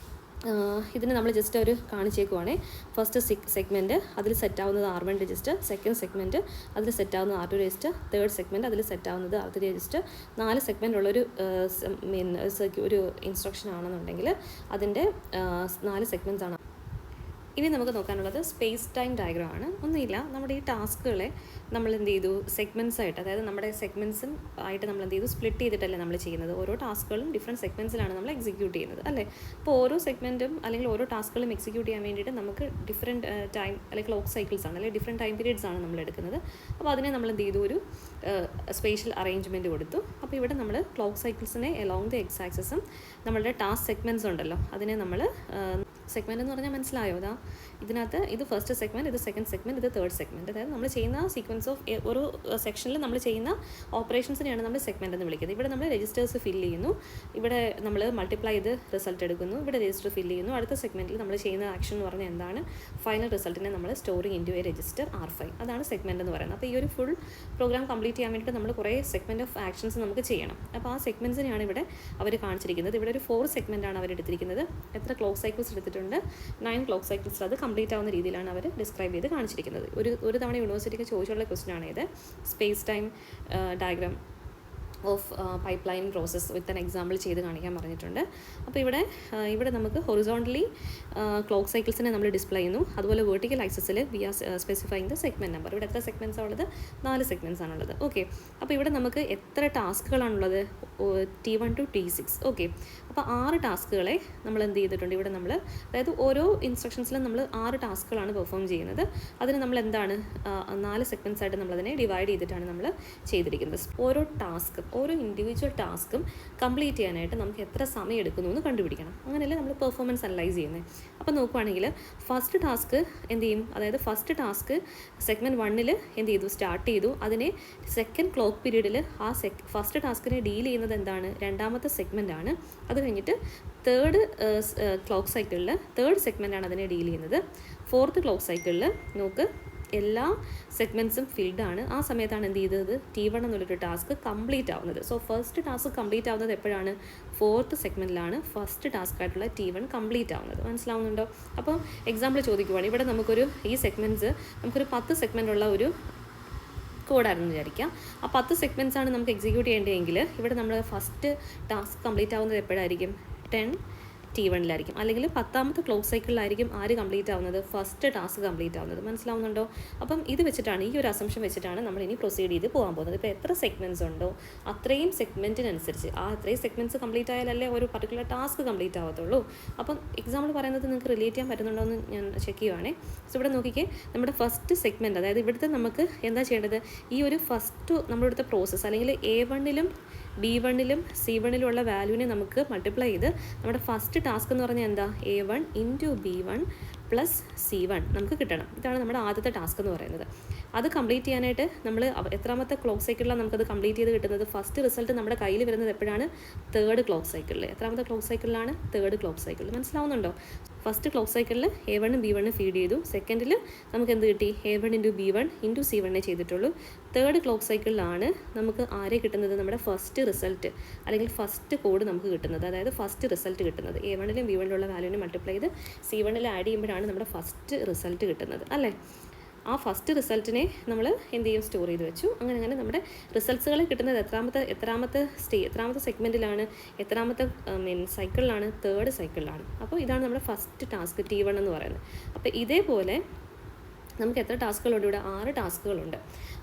ഇതിന് നമ്മൾ ജസ്റ്റ് ഒരു കാണിച്ചേക്കുവാണേ. ഫസ്റ്റ് സെഗ്മെൻറ്റ് അതിൽ സെറ്റ് ആവുന്നത് R1 രജിസ്റ്റർ, സെക്കൻഡ് സെഗ്മെൻറ്റ് അതിൽ സെറ്റ് ആവുന്നത് R2 രജിസ്റ്റർ, തേർഡ് സെഗ്മെൻറ്റ് അതിൽ സെറ്റ് ആവുന്നത് R3 രജിസ്റ്റർ. 4 സെഗ്മെൻ്റ് ഉള്ളൊരു ഒരു ഇൻസ്ട്രക്ഷൻ ആണെന്നുണ്ടെങ്കിൽ അതിൻ്റെ 4 സെഗ്മെൻറ്റ്സ് ആണ്. ഇനി നമുക്ക് നോക്കാനുള്ളത് സ്പേസ് ടൈം ഡയഗ്രാം ആണ്. ഒന്നുമില്ല, നമ്മുടെ ഈ ടാസ്കുകളെ നമ്മൾ എന്ത് ചെയ്തു? സെഗ്മെൻറ്റ്സ് ആയിട്ട്, അതായത് നമ്മുടെ സെഗ്മെൻറ്റ്സും ആയിട്ട് നമ്മൾ എന്ത് ചെയ്തു? സ്പ്ലിറ്റ് ചെയ്തിട്ടല്ലേ നമ്മൾ ചെയ്യുന്നത്. ഓരോ ടാസ്കുകളും ഡിഫറെൻറ്റ് സെഗ്മെൻറ്റ്സിലാണ് നമ്മൾ എക്സിക്യൂട്ട് ചെയ്യുന്നത് അല്ലേ? അപ്പോൾ ഓരോ സെഗ്മെൻറ്റും അല്ലെങ്കിൽ ഓരോ ടാസ്കുകളും എക്സിക്യൂട്ട് ചെയ്യാൻ വേണ്ടിയിട്ട് നമുക്ക് ഡിഫറെൻറ്റ് ടൈം അല്ലെങ്കിൽ ക്ലോക്ക് സൈക്കിൾസ് ആണ് അല്ലെങ്കിൽ ഡിഫറെൻറ്റ് ടൈം പീരീഡ്സ് ആണ് നമ്മൾ എടുക്കുന്നത്. അപ്പോൾ അതിനെ നമ്മൾ എന്ത് ചെയ്തു? ഒരു സ്പേഷ്യൽ അറേഞ്ച്മെൻറ്റ് കൊടുത്തു. അപ്പോൾ ഇവിടെ നമ്മൾ ക്ലോക്ക് സൈക്കിൾസിനെ എലോങ് ദി എക്സ് ആക്സിസും നമ്മളുടെ ടാസ്ക് സെഗ്മെൻറ്റ്സ് ഉണ്ടല്ലോ അതിനെ നമ്മൾ സെഗ്മെൻറ്റ് എന്ന് പറഞ്ഞാൽ മനസ്സിലായോ? അതാ ഇതിനകത്ത് ഇത് ഫസ്റ്റ് സെഗ്മെൻറ്റ്, ഇത് സെക്കൻഡ് സെഗ്മെൻറ്റ്, ഇത് തേർഡ് സെഗ്മെൻറ്റ്. അതായത് നമ്മൾ ചെയ്യുന്ന സീക്വൻസ് ഓഫ് ഒരു സെക്ഷനിൽ നമ്മൾ ചെയ്യുന്ന ഓപ്പറേഷൻസിനെയാണ് നമ്മൾ സെഗ്മെൻറ്റ് എന്ന് വിളിക്കുന്നത്. ഇവിടെ നമ്മൾ രജിസ്റ്റേഴ്സ് ഫില്ല് ചെയ്യുന്നു, ഇവിടെ നമ്മൾ മൾട്ടിപ്ലൈ ചെയ്ത് റിസൾട്ട് എടുക്കുന്നു, ഇവിടെ രജിസ്റ്റർ ഫില്ല് ചെയ്യുന്നു. അടുത്ത സെഗ്മെൻറ്റിൽ നമ്മൾ ചെയ്യുന്ന ആക്ഷൻ എന്ന് പറഞ്ഞാൽ എന്താണ്? ഫൈനൽ റിസൾട്ടിനെ നമ്മൾ storing into A register R5. അതാണ് സെഗ്മെൻറ്റ് എന്ന് പറയുന്നത്. അപ്പോൾ ഈ ഒരു ഫുൾ പ്രോഗ്രാം കംപ്ലീറ്റ് ചെയ്യാൻ വേണ്ടിയിട്ട് നമ്മൾ കുറേ സെഗ്മെൻറ്റ് ഓഫ് ആക്ഷൻസ് നമുക്ക് ചെയ്യണം. അപ്പോൾ ആ സെഗ്മെൻറ്റ്സിനെയാണ് ഇവിടെ അവർ കാണിച്ചിരിക്കുന്നത്. ഇവിടെ ഒരു 4 സെഗ്മെൻറ്റാണ് അവർ എടുത്തിരിക്കുന്നത്. എത്ര ക്ലോക്ക് സൈക്കിൾസ് എടുത്തിട്ടുണ്ട്? 9 ക്ലോക്ക് സൈക്കിൾസ്. അത് കംപ്ലീറ്റ് ആവുന്ന രീതിയിലാണ് അവർ ഡിസ്ക്രൈബ് ചെയ്ത് കാണിച്ചിരിക്കുന്നത്. ഒരു തവണ യൂണിവേഴ്സിറ്റിക്ക് ചോദിച്ചുള്ള ക്വസ്റ്റ്യൻ ആണ് ഇത്. Space time diagram of pipe line process with an example ചെയ്ത് കാണിക്കാൻ പറഞ്ഞിട്ടുണ്ട്. അപ്പോൾ ഇവിടെ നമുക്ക് ഹൊറിസോണ്ടലി ക്ലോക്ക് സൈക്കിൾസിനെ നമ്മൾ ഡിസ്പ്ലേ ചെയ്യുന്നു. അതുപോലെ വെർട്ടിക്കൽ ആക്സിസിൽ we are specifying the segment number. ഇവിടെ എത്ര സെഗ്മെൻറ്റ്സ് ആണുള്ളത്? 4 സെഗ്മെൻറ്റ്സ് ആണുള്ളത്. ഓക്കെ, അപ്പോൾ ഇവിടെ നമുക്ക് എത്ര ടാസ്കുകളാണുള്ളത്? T1 to T6. ഓക്കെ, അപ്പോൾ 6 ടാസ്കുകളെ നമ്മൾ എന്ത് ചെയ്തിട്ടുണ്ട്? ഇവിടെ നമ്മൾ അതായത് ഓരോ ഇൻസ്ട്രക്ഷൻസിലും നമ്മൾ 6 ടാസ്കുകളാണ് പെർഫോം ചെയ്യുന്നത്. അതിന് നമ്മൾ എന്താണ് 4 സെഗ്മെൻറ്റ്സ് ആയിട്ട് നമ്മളതിനെ ഡിവൈഡ് ചെയ്തിട്ടാണ് നമ്മൾ ചെയ്തിരിക്കുന്നത്. ഓരോ ഇൻഡിവിജ്വൽ ടാസ്കും കംപ്ലീറ്റ് ചെയ്യാനായിട്ട് നമുക്ക് എത്ര സമയം എടുക്കുന്നു എന്ന് കണ്ടുപിടിക്കണം. അങ്ങനെയല്ലേ നമ്മൾ പെർഫോമൻസ് അനലൈസ് ചെയ്യുന്നത്. അപ്പോൾ നോക്കുവാണെങ്കിൽ ഫസ്റ്റ് ടാസ്ക് എന്ത് ചെയ്യും? അതായത് ഫസ്റ്റ് ടാസ്ക് സെഗ്മെൻറ്റ് 1ൽ എന്ത് ചെയ്തു? സ്റ്റാർട്ട് ചെയ്തു. അതിനെ സെക്കൻഡ് ക്ലോക്ക് പീരീഡിൽ ആ ഫസ്റ്റ് ടാസ്കിനെ ഡീൽ ചെയ്യുന്നത് എന്താണ്? രണ്ടാമത്തെ സെഗ്മെൻ്റ് ആണ്. അത് കഴിഞ്ഞിട്ട് തേർഡ് ക്ലോക്ക് സൈക്കിളിൽ തേർഡ് സെഗ്മെൻ്റ് ആണ് അതിനെ ഡീൽ ചെയ്യുന്നത്. ഫോർത്ത് ക്ലോക്ക് സൈക്കിളിൽ നോക്ക് എല്ലാ സെഗ്മെൻറ്റ്സും ഫിൽഡ് ആണ്. ആ സമയത്താണ് എന്ത് ചെയ്തത്? T1 എന്നുള്ളൊരു ടാസ്ക് കംപ്ലീറ്റ് ആവുന്നത്. സോ ഫസ്റ്റ് ടാസ്ക് കംപ്ലീറ്റ് ആവുന്നത് എപ്പോഴാണ്? ഫോർത്ത് സെഗ്മെൻറ്റിലാണ് ഫസ്റ്റ് ടാസ്ക് ആയിട്ടുള്ള T1 കംപ്ലീറ്റ് ആവുന്നത്. മനസ്സിലാവുന്നുണ്ടോ? അപ്പോൾ എക്സാമ്പിൾ ചോദിക്കുവാണ്. ഇവിടെ നമുക്കൊരു ഈ സെഗ്മെൻറ്റ്സ് നമുക്കൊരു 10 സെഗ്മെൻ്റ് ഉള്ള ഒരു കോഡായിരുന്നു വിചാരിക്കാം. ആ 10 സെഗ്മെൻറ്റ്സ് ആണ് നമുക്ക് എക്സിക്യൂട്ട് ചെയ്യേണ്ടതെങ്കിൽ ഇവിടെ നമ്മൾ ഫസ്റ്റ് ടാസ്ക് കംപ്ലീറ്റ് ആവുന്നത് എപ്പോഴായിരിക്കും? 10 T1 അല്ലെങ്കിൽ 10ാമത്തെ ക്ലോക്ക് സൈക്കിളിലായിരിക്കും ആര് കംപ്ലീറ്റ് ആവുന്നത്, ഫസ്റ്റ് ടാസ്ക് കംപ്ലീറ്റ് ആവുന്നത്. മനസ്സിലാവുന്നുണ്ടോ? അപ്പം ഇത് വെച്ചിട്ടാണ്, ഈ ഒരു അസംഷൻ വെച്ചിട്ടാണ് നമ്മൾ ഇനി പ്രൊസീഡ് ചെയ്ത് പോകാൻ പോകുന്നത്. ഇപ്പോൾ എത്ര സെഗ്മെൻറ്റ്സ് ഉണ്ടോ അത്രയും സെഗ്മെൻറ്റിനനുസരിച്ച് അത്രയും സെഗ്മെൻറ്റ്സ് കംപ്ലീറ്റ് ആയാലല്ലേ ഒരു പർട്ടിക്കുലർ ടാസ്ക് കംപ്ലീറ്റ് ആവത്തുള്ളൂ. അപ്പം എക്സാമ്പിൾ പറയുന്നത് നിങ്ങൾക്ക് റിലേറ്റ് ചെയ്യാൻ പറ്റുന്നുണ്ടോ എന്ന് ഞാൻ ചെക്ക് ചെയ്യുവാണേ. സോ ഇവിടെ നോക്കിക്കേ, നമ്മുടെ ഫസ്റ്റ് സെഗ്മെൻറ്റ്, അതായത് ഇവിടുത്തെ നമുക്ക് എന്താ ചെയ്യേണ്ടത്, ഈ ഒരു ഫസ്റ്റ് നമ്മുടെ ഇവിടുത്തെ പ്രോസസ്സ് അല്ലെങ്കിൽ A1-ലും B1-ലും C1-ലും ഉള്ള വാല്യൂവിനെ നമുക്ക് മൾട്ടിപ്ലൈ ചെയ്ത് നമ്മുടെ ഫസ്റ്റ് ടാസ്ക് എന്ന് പറഞ്ഞാൽ എന്താ, A1 × B1 + C1 നമുക്ക് കിട്ടണം. ഇതാണ് നമ്മുടെ ആദ്യത്തെ ടാസ്ക് എന്ന് പറയുന്നത്. അത് കംപ്ലീറ്റ് ചെയ്യാനായിട്ട് നമ്മൾ എത്രാമത്തെ ക്ലോക്ക് സൈക്കിളിലാണ് നമുക്കത് കംപ്ലീറ്റ് ചെയ്ത് കിട്ടുന്നത്, ഫസ്റ്റ് റിസൾട്ട് നമ്മുടെ കയ്യിൽ വരുന്നത് എപ്പോഴാണ്, തേർഡ് ക്ലോക്ക് സൈക്കിളിൽ. എത്രാമത്തെ ക്ലോക്ക് സൈക്കിളിലാണ്, തേർഡ് ക്ലോക്ക് സൈക്കിളിൽ. മനസ്സിലാവുന്നുണ്ടോ? ഫസ്റ്റ് ക്ലോക്ക് സൈക്കിളിൽ A1-ഉം B1-ഉം ഫീഡ് ചെയ്തു, സെക്കൻഡിൽ നമുക്ക് എന്ത് കിട്ടി, A1 × B1 × C1 ചെയ്തിട്ടുള്ളൂ. തേർഡ് ക്ലോക്ക് സൈക്കിളിലാണ് നമുക്ക് ആരെ കിട്ടുന്നത്, നമ്മുടെ ഫസ്റ്റ് റിസൾട്ട് അല്ലെങ്കിൽ ഫസ്റ്റ് കോഡ് നമുക്ക് കിട്ടുന്നത്, അതായത് ഫസ്റ്റ് റിസൾട്ട് കിട്ടുന്നത്. A1-ലും B1-ലുള്ള വാല്യൂവിനെ മൾട്ടിപ്ലൈ ചെയ്ത് C1-ൽ ആഡ് ചെയ്യുമ്പോഴാണ് നമ്മുടെ ഫസ്റ്റ് റിസൾട്ട് കിട്ടുന്നത് അല്ലേ. ആ ഫസ്റ്റ് റിസൾട്ടിനെ നമ്മൾ എന്ത് ചെയ്യും, സ്റ്റോർ ചെയ്ത് വെച്ചു. അങ്ങനെ നമ്മുടെ റിസൾട്ട്സുകൾ കിട്ടുന്നത് എത്രാമത്തെ സെഗ്മെൻറ്റിലാണ്, എത്രാമത്തെ സൈക്കിളിലാണ്, തേർഡ് സൈക്കിളിലാണ്. അപ്പോൾ ഇതാണ് നമ്മുടെ ഫസ്റ്റ് ടാസ്ക് T1 എന്ന് പറയുന്നത്. അപ്പോൾ ഇതേപോലെ നമുക്ക് എത്ര ടാസ്കുകളുണ്ട്, ഇവിടെ 6 ടാസ്കുകളുണ്ട്.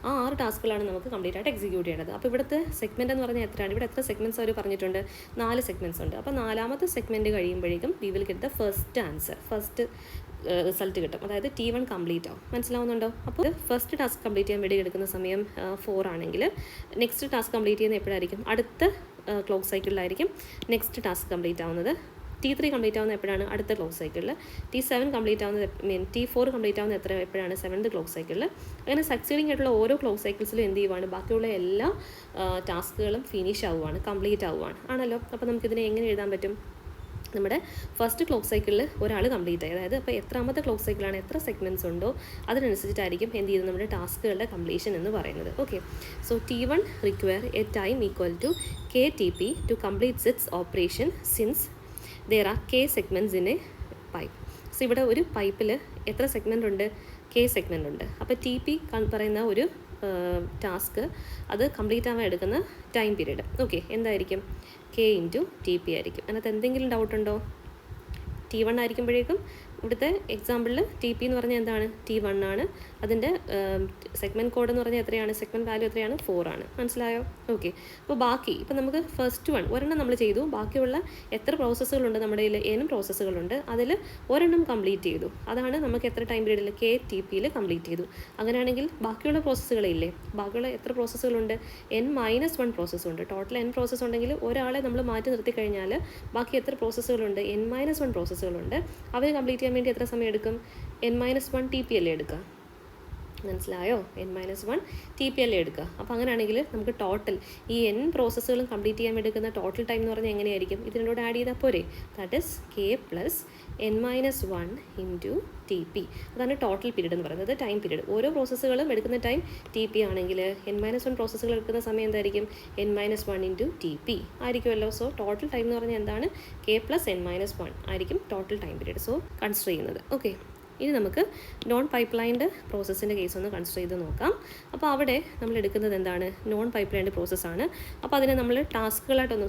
ആ 6 ടാസ്കുകളാണ് നമുക്ക് കംപ്ലീറ്റ് ആയിട്ട് എക്സിക്യൂട്ട് ചെയ്യേണ്ടത്. അപ്പോൾ ഇവിടുത്തെ സെഗ്മെൻറ്റ് എന്ന് പറഞ്ഞാൽ എത്രയാണ്, ഇവിടെ എത്ര സെഗ്മെൻറ്റ്സ് അവർ പറഞ്ഞിട്ടുണ്ട്, 4 സെഗ്മെൻറ്റ്സ് ഉണ്ട്. അപ്പോൾ 4ാമത്തെ സെഗ്മെൻറ്റ് കഴിയുമ്പോഴേക്കും V will get the first answer, first result കിട്ടും, അതായത് T1 കംപ്ലീറ്റ് ആവും. മനസ്സിലാവുന്നുണ്ടോ? അപ്പോൾ ഫസ്റ്റ് ടാസ്ക് കംപ്ലീറ്റ് ചെയ്യാൻ വേണ്ടി എടുക്കുന്ന സമയം 4 ആണെങ്കിൽ നെക്സ്റ്റ് ടാസ്ക് കംപ്ലീറ്റ് ചെയ്യുന്നത് എപ്പോഴായിരിക്കും, അടുത്ത ക്ലോക്ക് സൈക്കിളിലായിരിക്കും നെക്സ്റ്റ് ടാസ്ക് കംപ്ലീറ്റ് ആവുന്നത്. T3 കംപ്ലീറ്റ് ആവുന്ന എപ്പോഴാണ്, അടുത്ത ക്ലോക്ക് സൈക്കിളിൽ. T7 കംപ്ലീറ്റ് ആവുന്നത് T4 കംപ്ലീറ്റ് ആവുന്ന എപ്പോഴാണ്, 7th ക്ലോക്ക് സൈക്കിളിൽ. അങ്ങനെ സക്സീഡിങ് ആയിട്ടുള്ള ഓരോ ക്ലോക്ക് സൈക്കിൾസിലും എന്ത് ചെയ്യുവാണ്, ബാക്കിയുള്ള എല്ലാ ടാസ്കുകളും ഫിനിഷ് ആവുകയാണ്, കംപ്ലീറ്റ് ആവുകയാണ് ആണല്ലോ. അപ്പോൾ നമുക്കിതിനെ എങ്ങനെ എഴുതാൻ പറ്റും, നമ്മുടെ ഫസ്റ്റ് ക്ലോക്ക് സൈക്കിളിൽ ഒരാൾ കംപ്ലീറ്റ് ആയി, അതായത് അപ്പോൾ എത്രാമത്തെ ക്ലോക്ക് സൈക്കിളാണ്, എത്ര സെഗ്മെൻറ്റ്സ് ഉണ്ടോ അതിനനുസരിച്ചിട്ടായിരിക്കും എന്ത് ചെയ്യുന്നത്, നമ്മുടെ ടാസ്കുകളുടെ കംപ്ലീഷൻ എന്ന് പറയുന്നത്. Okay, so T1 require a time equal to KTP to completes its operation since there are k segments in a pipe. So ഇവിടെ ഒരു പൈപ്പിൽ എത്ര സെഗ്മെൻ്റ് ഉണ്ട്, K സെഗ്മെൻ്റ് ഉണ്ട്. അപ്പോൾ TP പറയുന്ന ഒരു ടാസ്ക് അത് കംപ്ലീറ്റ് ആവാൻ എടുക്കുന്ന ടൈം പീരീഡ് ഓക്കെ എന്തായിരിക്കും, K × TP ആയിരിക്കും. അതിനകത്ത് എന്തെങ്കിലും ഡൗട്ട് ഉണ്ടോ? T1 ആയിരിക്കുമ്പോഴേക്കും ഇവിടുത്തെ എക്സാമ്പിളിൽ TP എന്ന് പറഞ്ഞാൽ എന്താണ്, T1 ആണ്. അതിൻ്റെ സെഗ്മെൻറ്റ് കോഡ് എന്ന് പറഞ്ഞാൽ എത്രയാണ്, സെഗ്മെൻറ്റ് വാല്യൂ എത്രയാണ്, 4 ആണ്. മനസ്സിലായോ? ഓക്കെ, അപ്പോൾ ബാക്കി ഇപ്പം നമുക്ക് ഫസ്റ്റ് ഒരെണ്ണം നമ്മൾ ചെയ്തു, ബാക്കിയുള്ള എത്ര പ്രോസസ്സുകളുണ്ട് നമ്മുടെ കയ്യിൽ, N പ്രോസസ്സുകളുണ്ട്, അതിൽ ഒരെണ്ണം കംപ്ലീറ്റ് ചെയ്തു. അതാണ് നമുക്ക് എത്ര ടൈം പീരീഡിൽ, KTPയിൽ കംപ്ലീറ്റ് ചെയ്തു. അങ്ങനെയാണെങ്കിൽ ബാക്കിയുള്ള പ്രോസസ്സുകളില്ലേ, ബാക്കിയുള്ള എത്ര പ്രോസസ്സുകളുണ്ട്, N-1 പ്രോസസ്സുണ്ട്. ടോട്ടൽ N പ്രോസസ്സ് ഉണ്ടെങ്കിൽ ഒരാളെ നമ്മൾ മാറ്റി നിർത്തി കഴിഞ്ഞാൽ ബാക്കി എത്ര പ്രോസസ്സുകളുണ്ട്, N-1 പ്രോസസ്സുകളുണ്ട്. അവർ കംപ്ലീറ്റ് ചെയ്യാൻ വേണ്ടി എത്ര സമയം എടുക്കും, N-1 TP അല്ലേ എടുക്കുക. മനസ്സിലായോ? N-1 TP അല്ലേ എടുക്കുക. അപ്പോൾ അങ്ങനെയാണെങ്കിൽ നമുക്ക് ടോട്ടൽ ഈ N പ്രോസസ്സുകളും കംപ്ലീറ്റ് ചെയ്യാൻ എടുക്കുന്ന ടോട്ടൽ ടൈം എന്ന് പറഞ്ഞാൽ എങ്ങനെയായിരിക്കും, ഇതിനോട് ആഡ് ചെയ്താൽ പോരെ, that is K + N-1 × TP. അതാണ് ടോട്ടൽ പീരീഡ് എന്ന് പറയുന്നത്, ടൈം പീരീഡ്. ഓരോ പ്രോസസ്സുകളും എടുക്കുന്ന ടൈം TP ആണെങ്കിൽ N-1 പ്രോസസ്സുകൾ എടുക്കുന്ന സമയം എന്തായിരിക്കും, N-1 × TP ആയിരിക്കുമല്ലോ. സോ ടോട്ടൽ ടൈം എന്ന് പറഞ്ഞാൽ എന്താണ്, K + N-1 ആയിരിക്കും total time period. So consider ചെയ്യുന്നത്. ഓക്കെ, ഇനി നമുക്ക് നോൺ പൈപ്പ് ലൈൻഡ് പ്രോസസ്സിൻ്റെ കേസ് ഒന്ന് കൺസിഡർ ചെയ്ത് നോക്കാം. അപ്പോൾ അവിടെ നമ്മൾ എടുക്കുന്നത് എന്താണ്, നോൺ പൈപ്പ് ലൈൻഡ് പ്രോസസ്സാണ്. അപ്പോൾ അതിനെ നമ്മൾ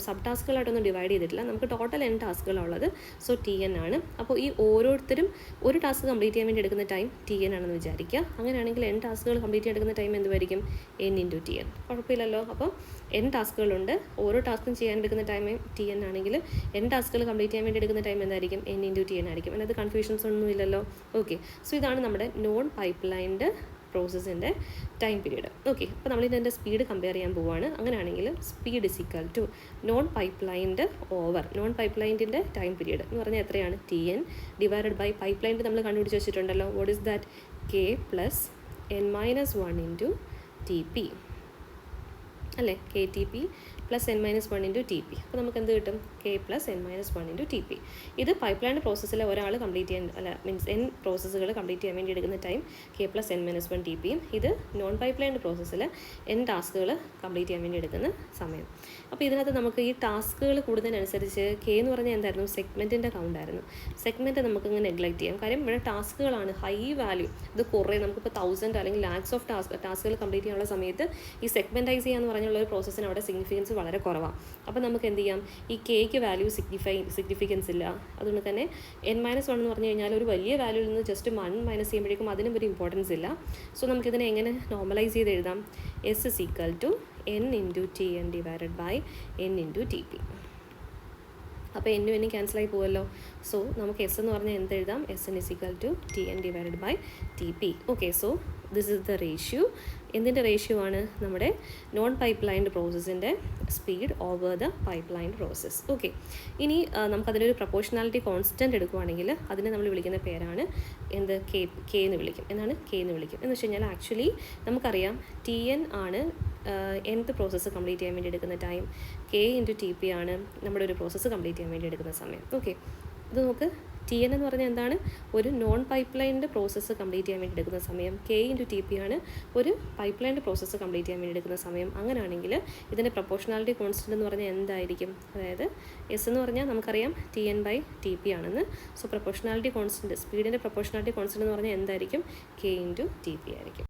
സബ് ടാസ്കുകളായിട്ടൊന്നും ഡിവൈഡ് ചെയ്തിട്ടില്ല. നമുക്ക് ടോട്ടൽ N ടാസ്കുകളുള്ളത്. സോ TN ആണ്. അപ്പോൾ ഈ ഓരോരുത്തരും ഒരു ടാസ്ക് കംപ്ലീറ്റ് ചെയ്യാൻ വേണ്ടി എടുക്കുന്ന ടൈം TN ആണെന്ന് വിചാരിക്കുക. അങ്ങനെയാണെങ്കിൽ N ടാസ്കുകൾ കംപ്ലീറ്റ് ചെയ്യാൻ എടുക്കുന്ന ടൈം എന്തുമായിരിക്കും, N × TN. കുഴപ്പമില്ലല്ലോ. അപ്പോൾ N ടാസ്കുകളുണ്ട്, ഓരോ ടാസ്കും ചെയ്യാൻ എടുക്കുന്ന ടൈം TN ആണെങ്കിൽ N ടാസ്കുകൾ കംപ്ലീറ്റ് ചെയ്യാൻ വേണ്ടി എടുക്കുന്ന ടൈം എന്തായിരിക്കും, N × TN ആയിരിക്കും. അതിനകത്ത് കൺഫ്യൂഷൻസ് ഒന്നും ഇല്ലല്ലോ. ഓക്കെ, സോ ഇതാണ് നമ്മുടെ നോൺ പൈപ്പ് ലൈൻഡ് പ്രോസസ്സിൻ്റെ ടൈം പീരീഡ്. ഓക്കെ, അപ്പോൾ നമ്മളിതിൻ്റെ സ്പീഡ് കമ്പയർ ചെയ്യാൻ പോവുകയാണ്. അങ്ങനെയാണെങ്കിൽ speed = non pipelined over non പൈപ്പ് ലൈൻഡിൻ്റെ ടൈം പീരീഡ് എന്ന് പറഞ്ഞാൽ എത്രയാണ്, TN / പൈപ്പ് ലൈൻഡ് നമ്മൾ കണ്ടുപിടിച്ച് വെച്ചിട്ടുണ്ടല്ലോ. What is that, K + N-1 × TP അല്ലേ, KTP + N-1 × TP. അപ്പോൾ നമുക്ക് എന്ത് കിട്ടും, K + N-1 × TP. ഇത് പൈപ്പ് ലൈൻ പ്രോസസ്സിൽ ഒരാൾ കംപ്ലീറ്റ് ചെയ്യാൻ N പ്രോസസ്സുകൾ കംപ്ലീറ്റ് ചെയ്യാൻ വേണ്ടി എടുക്കുന്ന ടൈം K + N-1 TP. ഇത് നോൺ പൈപ്പ് ലൈൻ പ്രോസസ്സിൽ N ടാസ്കുകൾ കംപ്ലീറ്റ് ചെയ്യാൻ വേണ്ടി എടുക്കുന്ന സമയം. അപ്പോൾ ഇതിനകത്ത് നമുക്ക് ഈ ടാസ്കുകൾ കൂടുന്നതിനനുസരിച്ച് K എന്ന് പറഞ്ഞാൽ എന്തായിരുന്നു, സെഗ്മെൻറ്റിൻ്റെ കൗണ്ട് ആയിരുന്നു. സെഗ്മെൻറ്റ് നമുക്കിങ്ങനെ നെഗ്ലക്റ്റ് ചെയ്യാം, കാര്യം ഇവിടെ ടാസ്കുകളാണ് ഹൈ വാല്യൂ. ഇത് കുറേ നമുക്കിപ്പോൾ 1000 അല്ലെങ്കിൽ ലാക്സ് ഓഫ് ടാസ്കുകൾ കംപ്ലീറ്റ് ചെയ്യാനുള്ള സമയത്ത് ഈ സെഗ്മെൻറ്റൈസ് ചെയ്യാന്ന് പറഞ്ഞുള്ള ഒരു പ്രോസസ്സിന് അവിടെ സിഗ്നിഫിക്കൻസ് വളരെ കുറവാണ്. അപ്പോൾ നമുക്ക് എന്ത് ചെയ്യാം, ഈ കെയ്ക്ക് വാല്യൂ സിഗ്നിഫിക്കൻസ് ഇല്ല. അതുകൊണ്ട് തന്നെ n-1 എന്ന് പറഞ്ഞു കഴിഞ്ഞാൽ ഒരു വലിയ വാല്യൂവിൽ നിന്ന് ജസ്റ്റ് 1 മൈനസ് ചെയ്യുമ്പോഴേക്കും അതിനും ഒരു ഇമ്പോർട്ടൻസ് ഇല്ല. സോ നമുക്കിതിനെ എങ്ങനെ നോർമലൈസ് ചെയ്ത് എഴുതാം? S is equal to n into Tn divided by n into Tp. അപ്പോൾ എന്നും എന്നും ക്യാൻസലായി പോകുമല്ലോ. സോ നമുക്ക് എസ് എന്ന് പറഞ്ഞാൽ എന്ത് എഴുതാം? S N is equal to Tn divided by Tp. Okay, so this is the ratio. എന്തിൻ്റെ റേഷ്യോ ആണ്? നമ്മുടെ നോൺ പൈപ്പ് ലൈൻഡ് പ്രോസസ്സിൻ്റെ speed over the pipeline process. Okay, ഇനി നമുക്കതിലൊരു പ്രൊപ്പോർഷണാലിറ്റി കോൺസ്റ്റൻറ്റ് എടുക്കുകയാണെങ്കിൽ അതിനെ നമ്മൾ വിളിക്കുന്ന പേരാണ് എന്ത്? കെ എന്ന് വിളിക്കും. എന്നാണ് കെ എന്ന് വിളിക്കും എന്ന് വെച്ച് കഴിഞ്ഞാൽ ആക്ച്വലി നമുക്കറിയാം Tn ആണ് nth പ്രോസസ്സ് കംപ്ലീറ്റ് ചെയ്യാൻ വേണ്ടി എടുക്കുന്ന ടൈം, K ഇൻറ്റു Tp ആണ് നമ്മുടെ ഒരു പ്രോസസ്സ് കംപ്ലീറ്റ് ചെയ്യാൻ വേണ്ടി എടുക്കുന്ന സമയം. ഓക്കെ, ഇത് നമുക്ക് Tn എന്ന് പറഞ്ഞാൽ എന്താണ്? ഒരു നോൺ പൈപ്പ് ലൈനിൻ്റെ പ്രോസസ്സ് കംപ്ലീറ്റ് ചെയ്യാൻ വേണ്ടി എടുക്കുന്ന സമയം. K ഇൻറ്റു Tp ആണ് ഒരു പൈപ്പ് ലൈനിൻ്റെ പ്രോസസ്സ് കംപ്ലീറ്റ് ചെയ്യാൻ വേണ്ടി എടുക്കുന്ന സമയം. അങ്ങനെയാണെങ്കിൽ ഇതിൻ്റെ പ്രൊപ്പോർഷണാലിറ്റി കോൺസ്റ്റൻറ്റ് എന്ന് പറഞ്ഞാൽ എന്തായിരിക്കും? അതായത് എസ് എന്ന് പറഞ്ഞാൽ നമുക്കറിയാം Tn ബൈ Tp ആണെന്ന്. സോ പ്രൊപ്പോർഷണാലിറ്റി കോൺസ്റ്റൻറ്റ്, സ്പീഡിൻ്റെ പ്രൊപ്പോർഷണാലിറ്റി കോൺസ്റ്റൻറ്റ് എന്ന് പറഞ്ഞാൽ എന്തായിരിക്കും? K ഇൻറ്റു Tp ആയിരിക്കും.